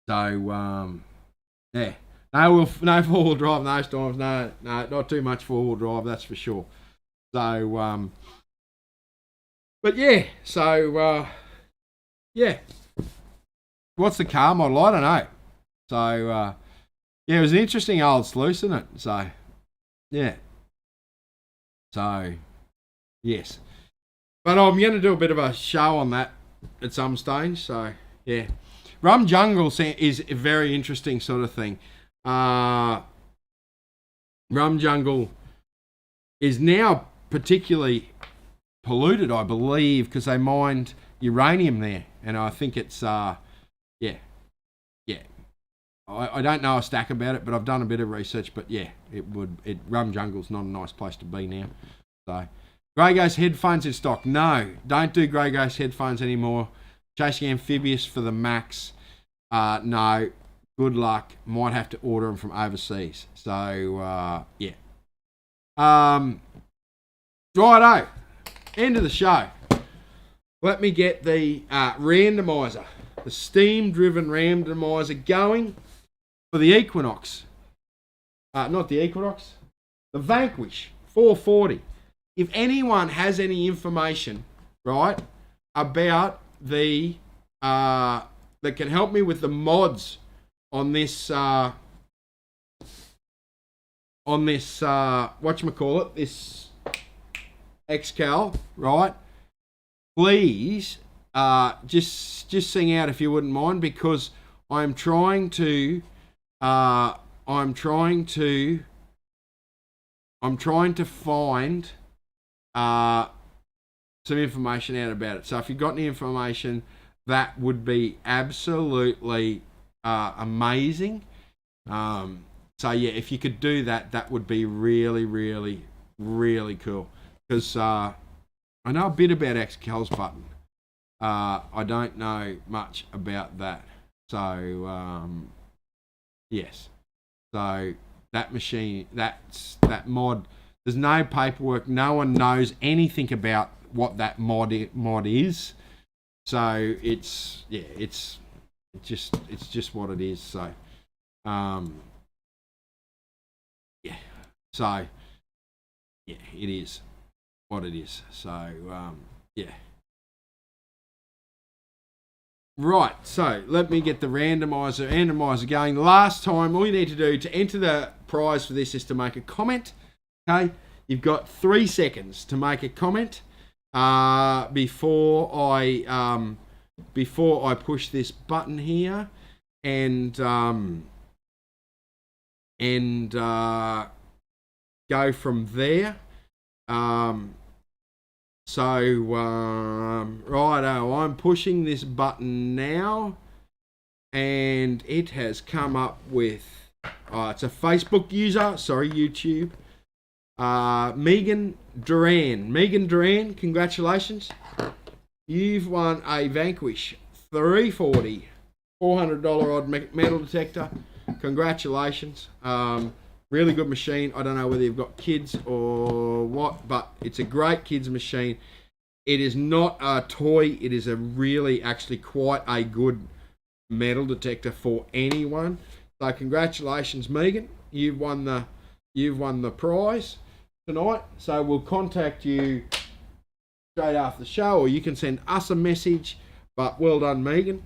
So yeah. No four-wheel drive those times. No, not too much four-wheel drive, that's for sure. So, but yeah, so, yeah. What's the car model? I don't know. So, yeah, it was an interesting old sluice, isn't it? So, yeah. So, yes. But I'm going to do a bit of a show on that at some stage. So, yeah. Rum Jungle is a very interesting sort of thing. Rum Jungle is now particularly polluted, I believe, because they mined uranium there, and I think it's yeah. I don't know a stack about it, but I've done a bit of research. But yeah, Rum Jungle's not a nice place to be now. So, Grey Ghost headphones in stock? No, don't do Grey Ghost headphones anymore. Chasing Amphibious for the Max? No. good luck. Might have to order them from overseas. So, yeah. Righto. End of the show. Let me get the randomizer, the steam-driven randomizer going for the Equinox. Not the Equinox, the Vanquish 440. If anyone has any information, right, about the that can help me with the mods on this whatchamacallit, this Excal, right? Please, just sing out if you wouldn't mind, because I'm trying to find some information out about it. So if you've got any information, that would be absolutely amazing. So yeah, if you could do that, that would be really, really, really cool. Because I know a bit about Excal's button. I don't know much about that. So yes. So that machine, that mod, there's no paperwork. No one knows anything about what that mod is. So it's just what it is. So yeah. So yeah, it is what it is. So yeah. Right, so let me get the randomizer going. The last time, all you need to do to enter the prize for this is to make a comment. Okay, you've got 3 seconds to make a comment before I push this button here and go from there. Righto, I'm pushing this button now, and it has come up with, it's a Facebook user, sorry, YouTube, Megan Duran. Megan Duran, congratulations. You've won a Vanquish 340, $400 odd metal detector. Congratulations. Really good machine. I don't know whether you've got kids or what, but it's a great kids machine. It is not a toy. It is a really, actually quite a good metal detector for anyone. So congratulations, Megan. You've won the prize tonight. So we'll contact you straight after the show, or you can send us a message. But well done, Megan.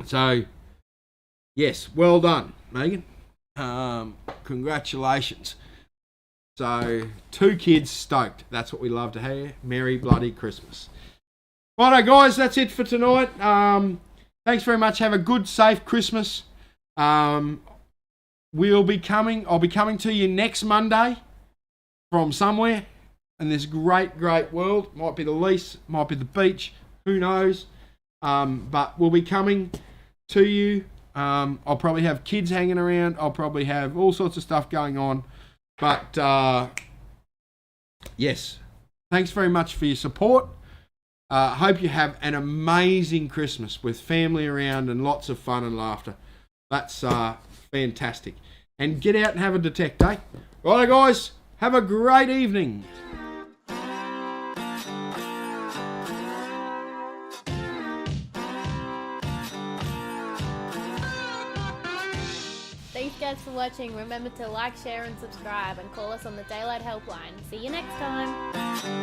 So yes, well done, Megan. Congratulations. So 2 kids stoked. That's what we love to hear. Merry bloody Christmas. Righto, guys, that's it for tonight. Thanks very much. Have a good, safe Christmas. I'll be coming to you next Monday from somewhere in this great, great world. Might be the lease, might be the beach, who knows. But we'll be coming to you. I'll probably have kids hanging around. I'll probably have all sorts of stuff going on. But yes, thanks very much for your support. Hope you have an amazing Christmas with family around and lots of fun and laughter. That's fantastic. And get out and have a detect, eh? Righto, guys, have a great evening. Thanks guys for watching. Remember to like, share and subscribe, and call us on the Daylight Helpline. See you next time.